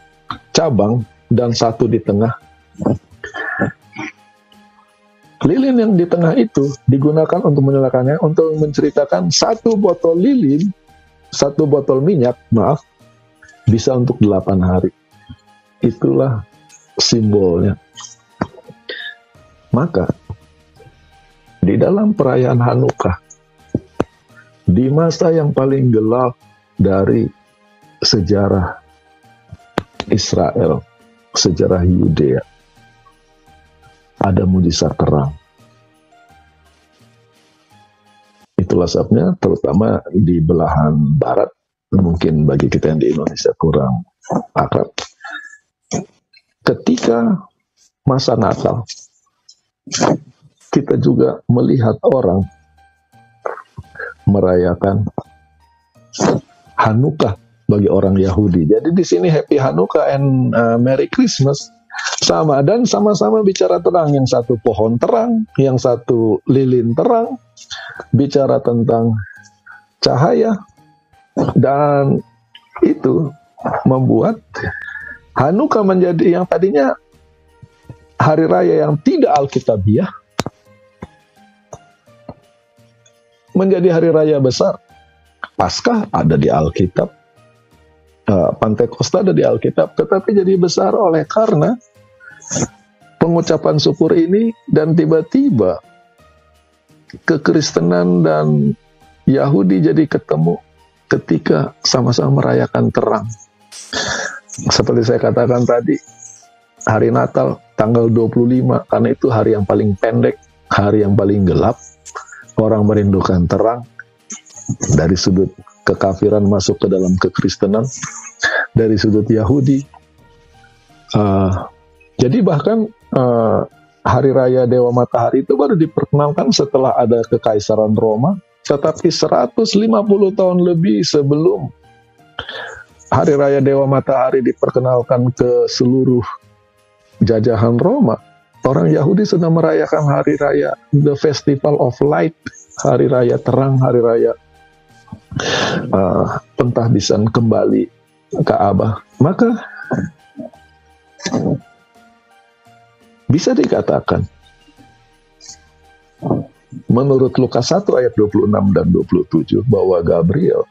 cabang dan 1 di tengah. Lilin yang di tengah itu digunakan untuk menyalakannya, untuk menceritakan 1 botol lilin, 1 botol minyak, bisa untuk 8 hari. Itulah simbolnya. Maka, di dalam perayaan Hanukkah, di masa yang paling gelap dari sejarah Israel, sejarah Yudea, ada mujizat terang. Itulah sebabnya, terutama di belahan barat, mungkin bagi kita yang di Indonesia kurang akrab, ketika masa Natal, kita juga melihat orang merayakan Hanukkah bagi orang Yahudi. Jadi di sini Happy Hanukkah and Merry Christmas sama, dan sama-sama bicara terang. Yang satu pohon terang, yang satu lilin terang, bicara tentang cahaya, dan itu membuat Hanukkah menjadi yang tadinya hari raya yang tidak Alkitabiah menjadi hari raya besar. Paskah ada di Alkitab, Pantekosta ada di Alkitab, tetapi jadi besar oleh karena pengucapan syukur ini, dan tiba-tiba kekristenan dan Yahudi jadi ketemu ketika sama-sama merayakan terang. Seperti saya katakan tadi, hari Natal tanggal 25, karena itu hari yang paling pendek, hari yang paling gelap, orang merindukan terang. Dari sudut kekafiran masuk ke dalam kekristenan, dari sudut Yahudi. Jadi bahkan hari raya Dewa Matahari itu baru diperkenalkan setelah ada Kekaisaran Roma, tetapi 150 tahun lebih sebelum hari raya Dewa Matahari diperkenalkan ke seluruh jajahan Roma, orang Yahudi sudah merayakan hari raya The Festival of Light, hari raya terang, hari raya pentahbisan kembali Ka'bah. Maka bisa dikatakan menurut Lukas 1 ayat 26 dan 27 bahwa Gabriel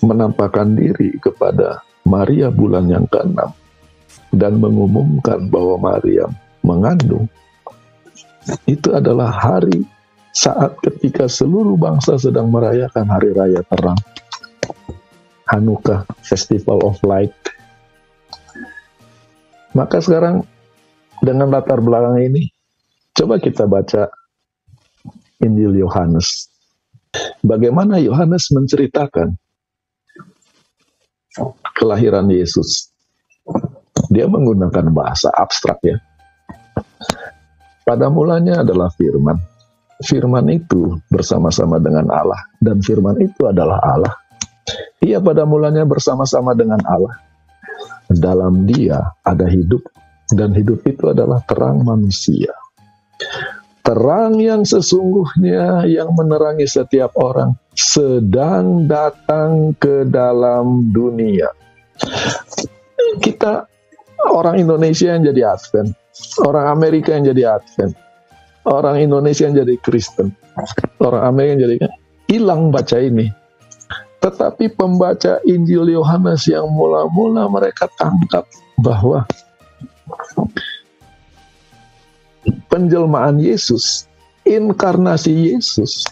menampakkan diri kepada Maria bulan yang ke-6, dan mengumumkan bahwa Maria mengandung, itu adalah hari saat ketika seluruh bangsa sedang merayakan hari raya terang, Hanukkah, Festival of Light. Maka sekarang dengan latar belakang ini, coba kita baca Injil Yohanes. Bagaimana Yohanes menceritakan kelahiran Yesus. Dia menggunakan bahasa abstrak ya. Pada mulanya adalah firman. Firman itu bersama-sama dengan Allah. Dan firman itu adalah Allah. Ia pada mulanya bersama-sama dengan Allah. Dalam dia ada hidup. Dan hidup itu adalah terang manusia. Terang yang sesungguhnya yang menerangi setiap orang sedang datang ke dalam dunia. Kita orang Indonesia yang jadi Advent, orang Amerika yang jadi Advent, orang Indonesia yang jadi Kristen, orang Amerika yang jadi hilang baca ini. Tetapi pembaca Injil Yohanes yang mula-mula mereka tangkap bahwa penjelmaan Yesus, inkarnasi Yesus,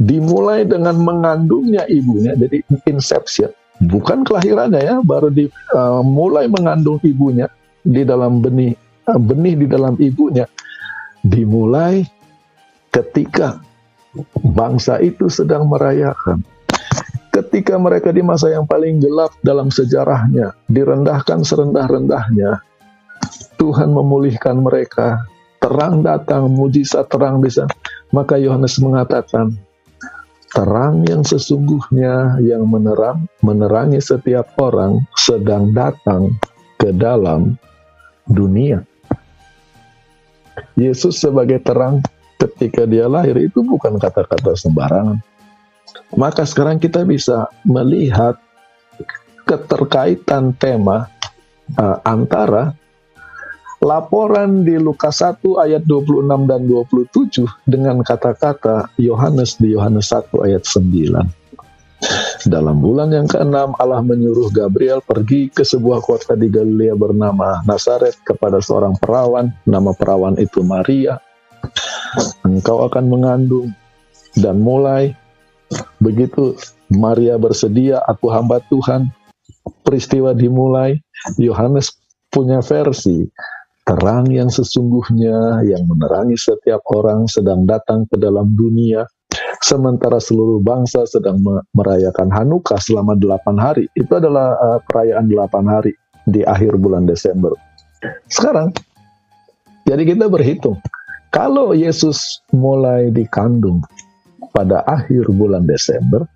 dimulai dengan mengandungnya ibunya, jadi inception, bukan kelahirannya ya, baru mulai mengandung ibunya di dalam benih di dalam ibunya, dimulai ketika bangsa itu sedang merayakan. Ketika mereka di masa yang paling gelap dalam sejarahnya, direndahkan serendah-rendahnya, Tuhan memulihkan mereka, terang datang, mujizat terang di sana. Maka Yohanes mengatakan, terang yang sesungguhnya yang menerangi setiap orang sedang datang ke dalam dunia. Yesus sebagai terang ketika dia lahir itu bukan kata-kata sembarangan. Maka sekarang kita bisa melihat keterkaitan tema antara laporan di Lukas 1 ayat 26 dan 27 dengan kata-kata Yohanes di Yohanes 1 ayat 9. Dalam bulan yang ke-6 Allah menyuruh Gabriel pergi ke sebuah kota di Galilea bernama Nazaret kepada seorang perawan, nama perawan itu Maria. Engkau akan mengandung, dan mulai begitu Maria bersedia, aku hamba Tuhan, peristiwa dimulai. Yohanes punya versi. Terang yang sesungguhnya yang menerangi setiap orang sedang datang ke dalam dunia, sementara seluruh bangsa sedang merayakan Hanukkah selama 8 hari. Itu adalah perayaan 8 hari di akhir bulan Desember. Sekarang, jadi kita berhitung, kalau Yesus mulai dikandung pada akhir bulan Desember,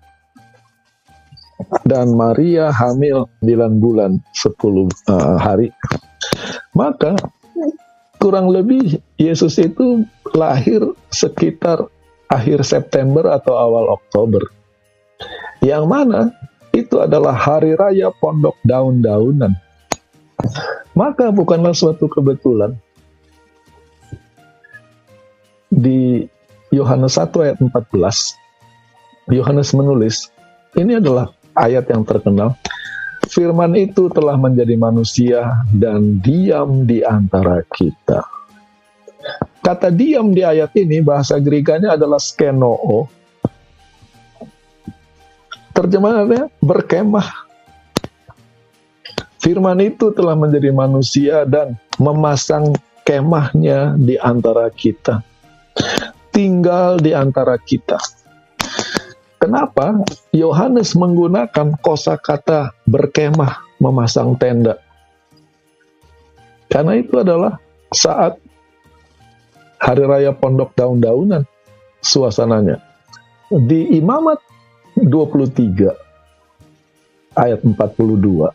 dan Maria hamil 9 bulan 10 hari, maka kurang lebih Yesus itu lahir sekitar akhir September atau awal Oktober. Yang mana itu adalah hari raya Pondok Daun-Daunan. Maka bukanlah suatu kebetulan. Di Yohanes 1 ayat 14, Yohanes menulis, ini adalah ayat yang terkenal, firman itu telah menjadi manusia dan diam di antara kita. Kata diam di ayat ini, bahasa Gerikanya adalah skenoo. Terjemahannya berkemah. Firman itu telah menjadi manusia dan memasang kemahnya di antara kita. Tinggal di antara kita. Kenapa Yohanes menggunakan kosakata berkemah, memasang tenda? Karena itu adalah saat hari raya Pondok Daun-Daunan suasananya. Di Imamat 23 ayat 42,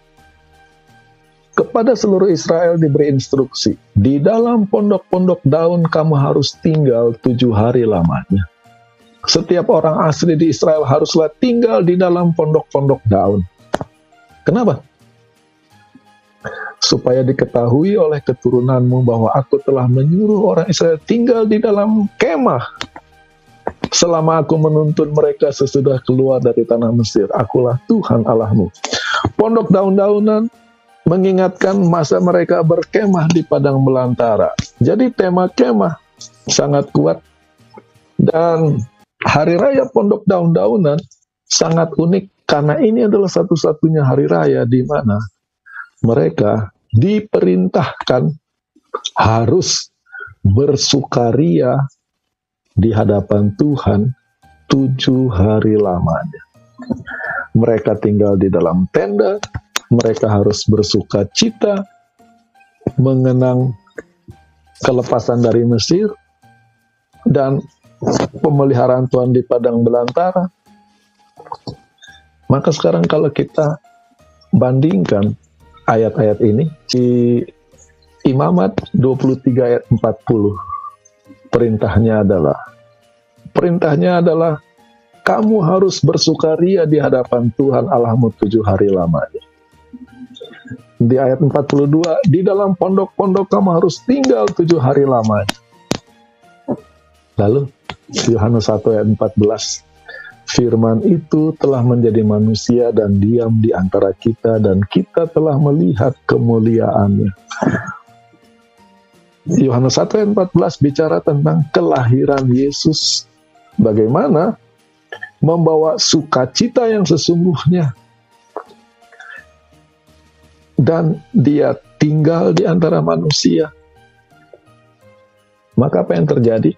kepada seluruh Israel diberi instruksi, di dalam pondok-pondok daun kamu harus tinggal 7 hari lamanya. Setiap orang asli di Israel haruslah tinggal di dalam pondok-pondok daun. Kenapa? Supaya diketahui oleh keturunanmu bahwa aku telah menyuruh orang Israel tinggal di dalam kemah selama aku menuntun mereka sesudah keluar dari tanah Mesir. Akulah Tuhan Allahmu. Pondok daun-daunan mengingatkan masa mereka berkemah di padang belantara. Jadi tema kemah sangat kuat. Dan hari raya Pondok Daun-Daunan sangat unik karena ini adalah satu-satunya hari raya di mana mereka diperintahkan harus bersukaria di hadapan Tuhan 7 hari lamanya. Mereka tinggal di dalam tenda, mereka harus bersuka cita, mengenang kelepasan dari Mesir, dan pemeliharaan Tuhan di padang belantara. Maka sekarang kalau kita bandingkan ayat-ayat ini, di Imamat 23 ayat 40, perintahnya adalah kamu harus bersukaria di hadapan Tuhan Allahmu 7 hari lamanya. Di ayat 42, di dalam pondok-pondok kamu harus tinggal 7 hari lamanya. Lalu Yohanes 1 ayat 14, firman itu telah menjadi manusia dan diam di antara kita, dan kita telah melihat kemuliaannya. Yohanes 1 ayat 14 bicara tentang kelahiran Yesus. Bagaimana membawa sukacita yang sesungguhnya. Dan dia tinggal di antara manusia. Maka apa yang terjadi?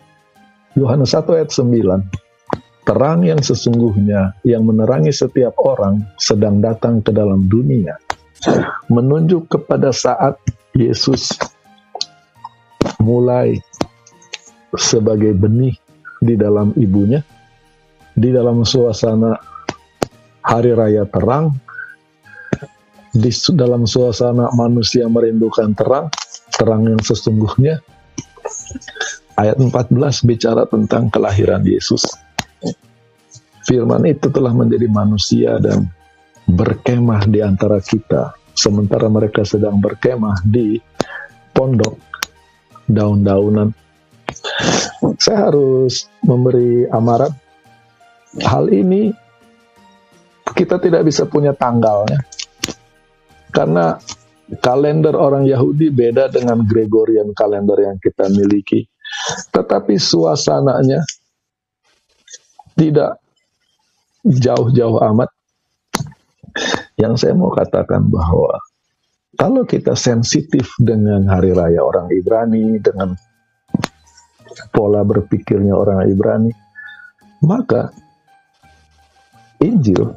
Yohanes 1 ayat 9. Terang yang sesungguhnya yang menerangi setiap orang sedang datang ke dalam dunia. Menunjuk kepada saat Yesus mulai sebagai benih di dalam ibunya, di dalam suasana hari raya terang, di dalam suasana manusia merindukan terang, terang yang sesungguhnya. Ayat 14 bicara tentang kelahiran Yesus. Firman itu telah menjadi manusia dan berkemah di antara kita, sementara mereka sedang berkemah di pondok daun-daunan. Saya harus memberi amaran. Hal ini kita tidak bisa punya tanggalnya, karena kalender orang Yahudi beda dengan Gregorian kalender yang kita miliki. Tetapi suasananya tidak jauh-jauh amat. Yang saya mau katakan bahwa kalau kita sensitif dengan hari raya orang Ibrani, dengan pola berpikirnya orang Ibrani, maka Injil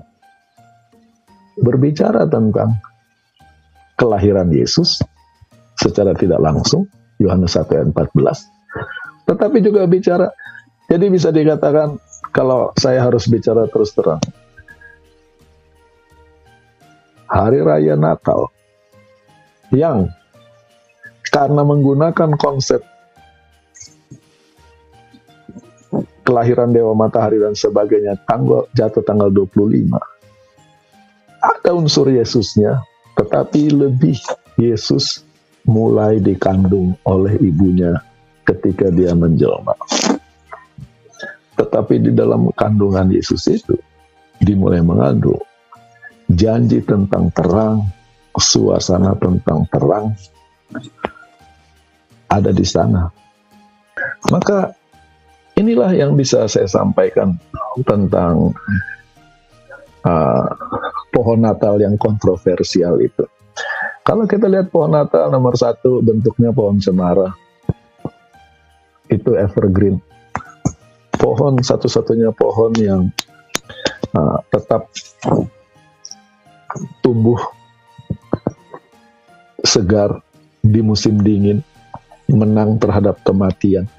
berbicara tentang kelahiran Yesus secara tidak langsung, Yohanes 1 ayat 14, tetapi juga bicara, jadi bisa dikatakan kalau saya harus bicara terus terang, hari raya Natal yang karena menggunakan konsep kelahiran Dewa Matahari dan sebagainya, jatuh tanggal 25. Ada unsur Yesusnya, tetapi lebih Yesus mulai dikandung oleh ibunya ketika dia menjelma. Tetapi di dalam kandungan Yesus itu dimulai mengandung janji tentang terang, suasana tentang terang ada di sana. Maka inilah yang bisa saya sampaikan tentang pohon Natal yang kontroversial itu. Kalau kita lihat pohon Natal nomor 1, bentuknya pohon cemara. Itu evergreen. Pohon satu-satunya pohon yang tetap tumbuh segar di musim dingin, menang terhadap kematian.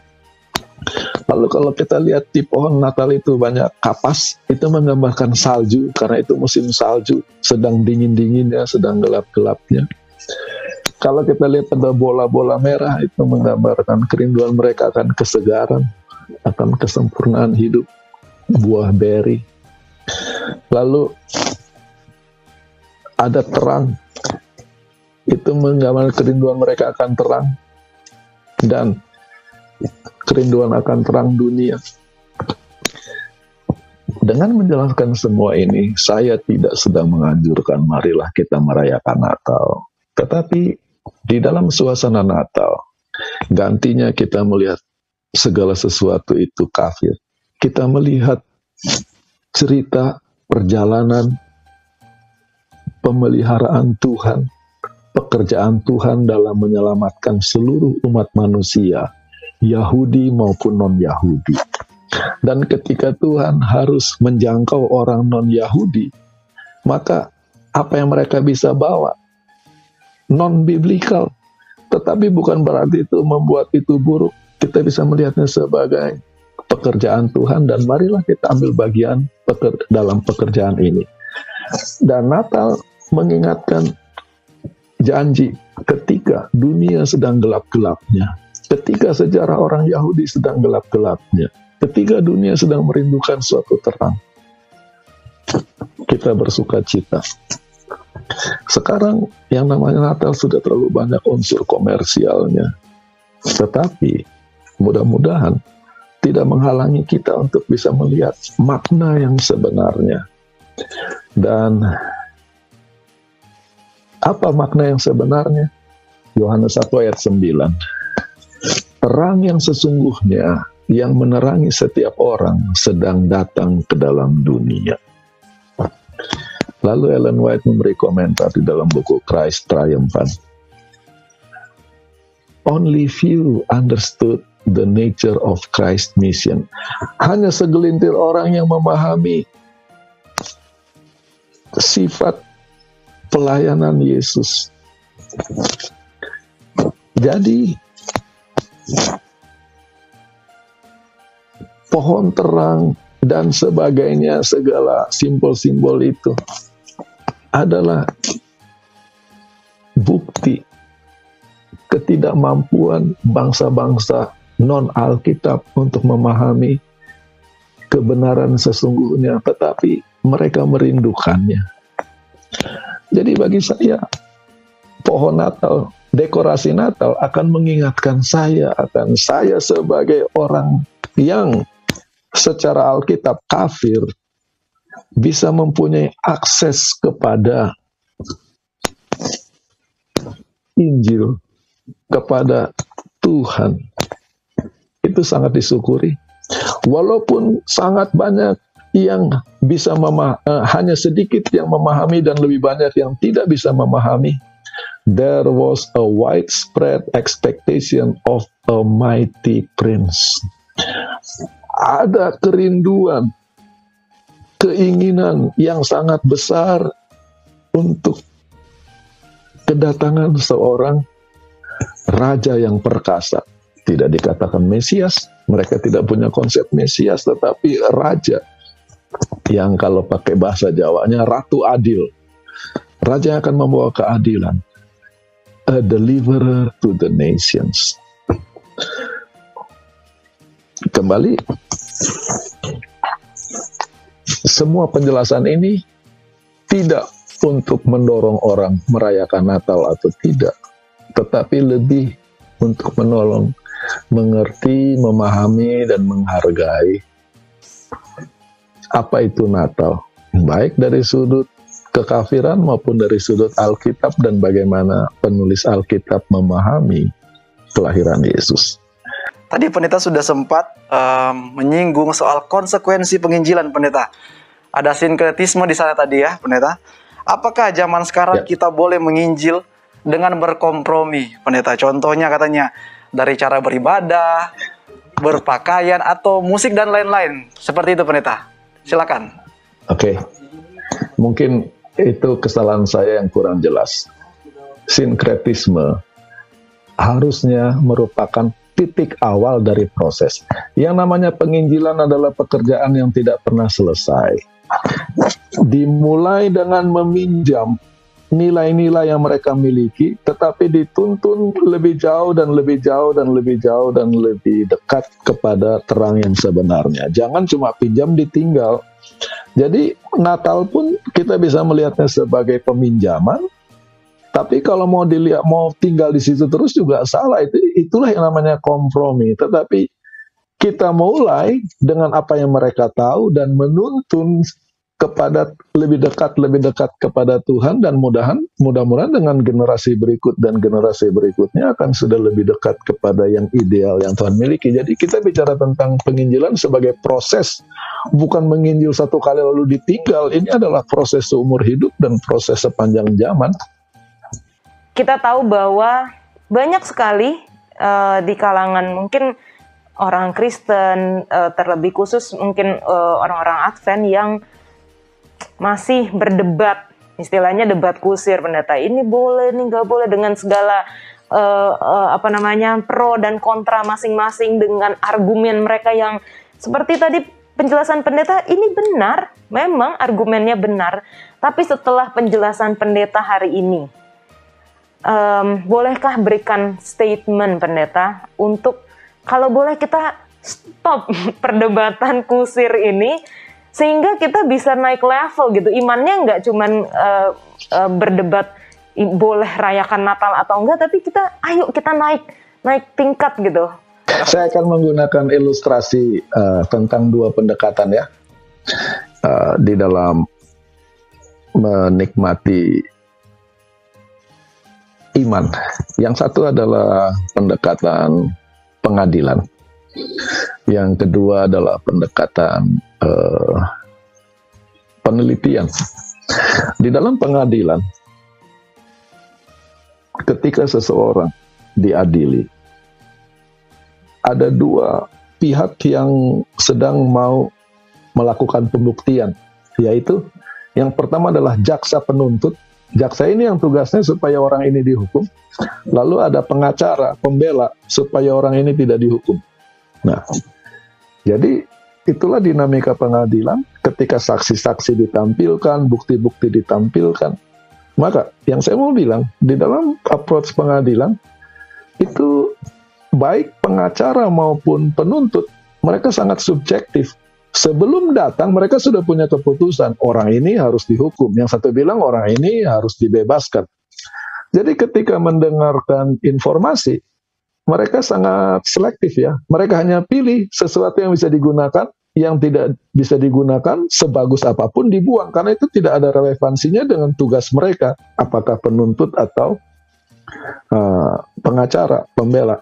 Lalu kalau kita lihat di pohon Natal itu banyak kapas, itu menggambarkan salju, karena itu musim salju, sedang dingin-dinginnya, sedang gelap-gelapnya. Kalau kita lihat ada bola-bola merah, itu menggambarkan kerinduan mereka akan kesegaran, akan kesempurnaan hidup, buah beri. Lalu ada terang, itu menggambarkan kerinduan mereka akan terang, dan kerinduan akan terang dunia. Dengan menjelaskan semua ini, saya tidak sedang menganjurkan marilah kita merayakan Natal. Tetapi di dalam suasana Natal, gantinya kita melihat segala sesuatu itu kafir. Kita melihat cerita perjalanan pemeliharaan Tuhan, pekerjaan Tuhan dalam menyelamatkan seluruh umat manusia, Yahudi maupun non-Yahudi. Dan ketika Tuhan harus menjangkau orang non-Yahudi, maka apa yang mereka bisa bawa? Non-biblical. Tetapi bukan berarti itu membuat itu buruk. Kita bisa melihatnya sebagai pekerjaan Tuhan, dan marilah kita ambil bagian dalam pekerjaan ini. Dan Natal mengingatkan janji ketika dunia sedang gelap-gelapnya, ketika sejarah orang Yahudi sedang gelap-gelapnya, ketika dunia sedang merindukan suatu terang, kita bersuka cita. Sekarang yang namanya Natal sudah terlalu banyak unsur komersialnya, tetapi mudah-mudahan tidak menghalangi kita untuk bisa melihat makna yang sebenarnya. Dan apa makna yang sebenarnya? Yohanes 1 ayat 9. Terang yang sesungguhnya yang menerangi setiap orang sedang datang ke dalam dunia. Lalu Ellen White memberi komentar di dalam buku Christ Triumphant. Only few understood the nature of Christ's mission. Hanya segelintir orang yang memahami sifat pelayanan Yesus. Jadi pohon terang dan sebagainya, segala simbol-simbol itu adalah bukti ketidakmampuan bangsa-bangsa non-Alkitab untuk memahami kebenaran sesungguhnya, tetapi mereka merindukannya. Jadi bagi saya, pohon Natal, dekorasi Natal akan mengingatkan saya akan saya sebagai orang yang secara Alkitab kafir bisa mempunyai akses kepada Injil, kepada Tuhan. Itu sangat disyukuri. Walaupun sangat banyak yang bisa hanya sedikit yang memahami dan lebih banyak yang tidak bisa memahami, there was a widespread expectation of a mighty prince. Ada kerinduan, keinginan yang sangat besar untuk kedatangan seorang raja yang perkasa. Tidak dikatakan Mesias, mereka tidak punya konsep Mesias, tetapi raja yang kalau pakai bahasa Jawanya Ratu Adil. Raja yang akan membawa keadilan. A deliverer to the nations. Kembali, semua penjelasan ini tidak untuk mendorong orang merayakan Natal atau tidak, tetapi lebih untuk menolong mengerti, memahami, dan menghargai apa itu Natal, baik dari sudut kekafiran maupun dari sudut Alkitab dan bagaimana penulis Alkitab memahami kelahiran Yesus. Tadi pendeta sudah sempat menyinggung soal konsekuensi penginjilan, pendeta. Ada sinkretisme di sana tadi ya, pendeta. Apakah zaman sekarang kita boleh menginjil dengan berkompromi, pendeta? Contohnya katanya dari cara beribadah, berpakaian, atau musik dan lain-lain. Seperti itu, pendeta. Silakan. Oke. Mungkin itu kesalahan saya yang kurang jelas. Sinkretisme harusnya merupakan titik awal dari proses. Yang namanya penginjilan adalah pekerjaan yang tidak pernah selesai. Dimulai dengan meminjam nilai-nilai yang mereka miliki, tetapi dituntun lebih jauh dan lebih jauh dan lebih jauh dan lebih dekat kepada terang yang sebenarnya. Jangan cuma pinjam ditinggal. Jadi Natal pun kita bisa melihatnya sebagai peminjaman, tapi kalau mau dilihat, mau tinggal di situ terus juga salah. Itulah yang namanya kompromi. Tetapi kita mulai dengan apa yang mereka tahu dan menuntun lebih dekat kepada Tuhan, dan mudah-mudahan dengan generasi berikut dan generasi berikutnya akan sudah lebih dekat kepada yang ideal yang Tuhan miliki. Jadi kita bicara tentang penginjilan sebagai proses, bukan menginjil satu kali lalu ditinggal. Ini adalah proses seumur hidup dan proses sepanjang zaman. Kita tahu bahwa banyak sekali di kalangan mungkin orang Kristen, terlebih khusus mungkin orang-orang Advent yang masih berdebat, istilahnya debat kusir, pendeta. Ini boleh, ini nggak boleh, dengan segala pro dan kontra masing-masing, dengan argumen mereka yang seperti tadi penjelasan pendeta ini benar, memang argumennya benar. Tapi setelah penjelasan pendeta hari ini, bolehkah berikan statement pendeta untuk kalau boleh kita stop perdebatan kusir ini, sehingga kita bisa naik level gitu. Imannya nggak cuman berdebat boleh rayakan Natal atau enggak, tapi ayo kita naik tingkat gitu. Saya akan menggunakan ilustrasi tentang dua pendekatan ya di dalam menikmati iman. Yang satu adalah pendekatan pengadilan. Yang kedua adalah pendekatan penelitian. Di dalam pengadilan, ketika seseorang diadili, ada dua pihak yang sedang mau melakukan pembuktian, yaitu yang pertama adalah jaksa penuntut. Jaksa ini yang tugasnya supaya orang ini dihukum. Lalu ada pengacara, pembela, supaya orang ini tidak dihukum. Nah, jadi itulah dinamika pengadilan. Ketika saksi-saksi ditampilkan, bukti-bukti ditampilkan, maka yang saya mau bilang, di dalam approach pengadilan, itu baik pengacara maupun penuntut, mereka sangat subjektif. Sebelum datang, mereka sudah punya keputusan, orang ini harus dihukum. Yang satu bilang, orang ini harus dibebaskan. Jadi ketika mendengarkan informasi, mereka sangat selektif ya. Mereka hanya pilih sesuatu yang bisa digunakan, yang tidak bisa digunakan sebagus apapun dibuang. Karena itu tidak ada relevansinya dengan tugas mereka. Apakah penuntut atau pengacara, pembela.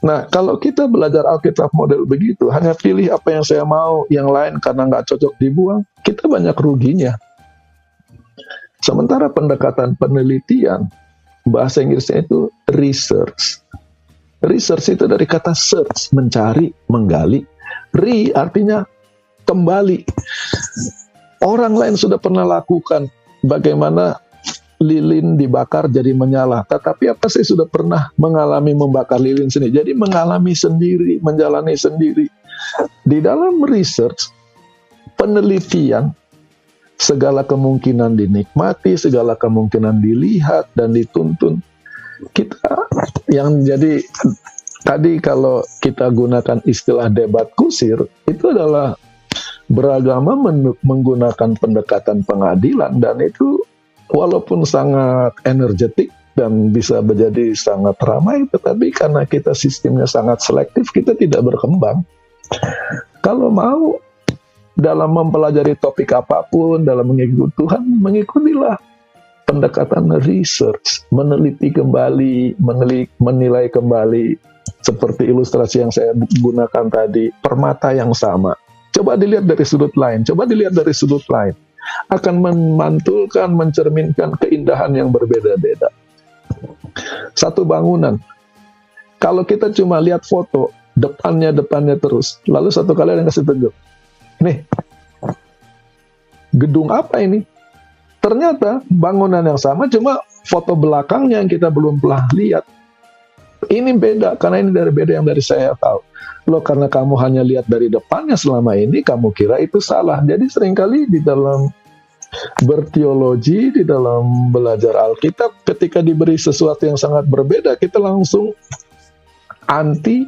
Nah, kalau kita belajar Alkitab model begitu, hanya pilih apa yang saya mau, yang lain karena nggak cocok dibuang, kita banyak ruginya. Sementara pendekatan penelitian, bahasa Inggrisnya itu research. Research itu dari kata search, mencari, menggali. Re artinya kembali. Orang lain sudah pernah lakukan bagaimana lilin dibakar jadi menyala. Tetapi apa saya sudah pernah mengalami membakar lilin sendiri. Jadi mengalami sendiri, menjalani sendiri. Di dalam research, penelitian, segala kemungkinan dinikmati, segala kemungkinan dilihat dan dituntun. Kita yang jadi tadi kalau kita gunakan istilah debat kusir, itu adalah beragama menggunakan pendekatan pengadilan, dan itu walaupun sangat energetik dan bisa menjadi sangat ramai, tetapi karena kita sistemnya sangat selektif, kita tidak berkembang. Kalau mau dalam mempelajari topik apapun, dalam mengikuti Tuhan, mengikutilah pendekatan research, meneliti kembali, menilai kembali, seperti ilustrasi yang saya gunakan tadi, permata yang sama. Coba dilihat dari sudut lain, akan memantulkan, mencerminkan keindahan yang berbeda-beda. Satu bangunan, kalau kita cuma lihat foto, depannya terus, lalu satu kali ada yang kasih tunjuk, nih, gedung apa ini? Ternyata bangunan yang sama, cuma foto belakangnya yang kita belum pernah lihat. Ini beda, karena ini beda yang dari saya tahu. Loh, karena kamu hanya lihat dari depannya selama ini, kamu kira itu salah. Jadi seringkali di dalam berteologi, di dalam belajar Alkitab, ketika diberi sesuatu yang sangat berbeda, kita langsung anti,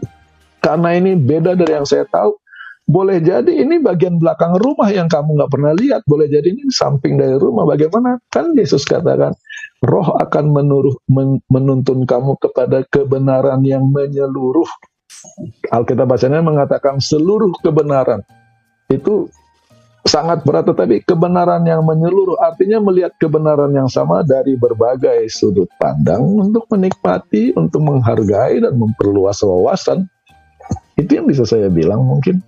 karena ini beda dari yang saya tahu. Boleh jadi ini bagian belakang rumah yang kamu nggak pernah lihat, boleh jadi ini samping dari rumah. Bagaimana? Kan Yesus katakan, Roh akan menuntun kamu kepada kebenaran yang menyeluruh. Alkitab bacanya mengatakan seluruh kebenaran. Itu sangat berat, tetapi kebenaran yang menyeluruh artinya melihat kebenaran yang sama dari berbagai sudut pandang untuk menikmati, untuk menghargai dan memperluas wawasan. Itu yang bisa saya bilang mungkin.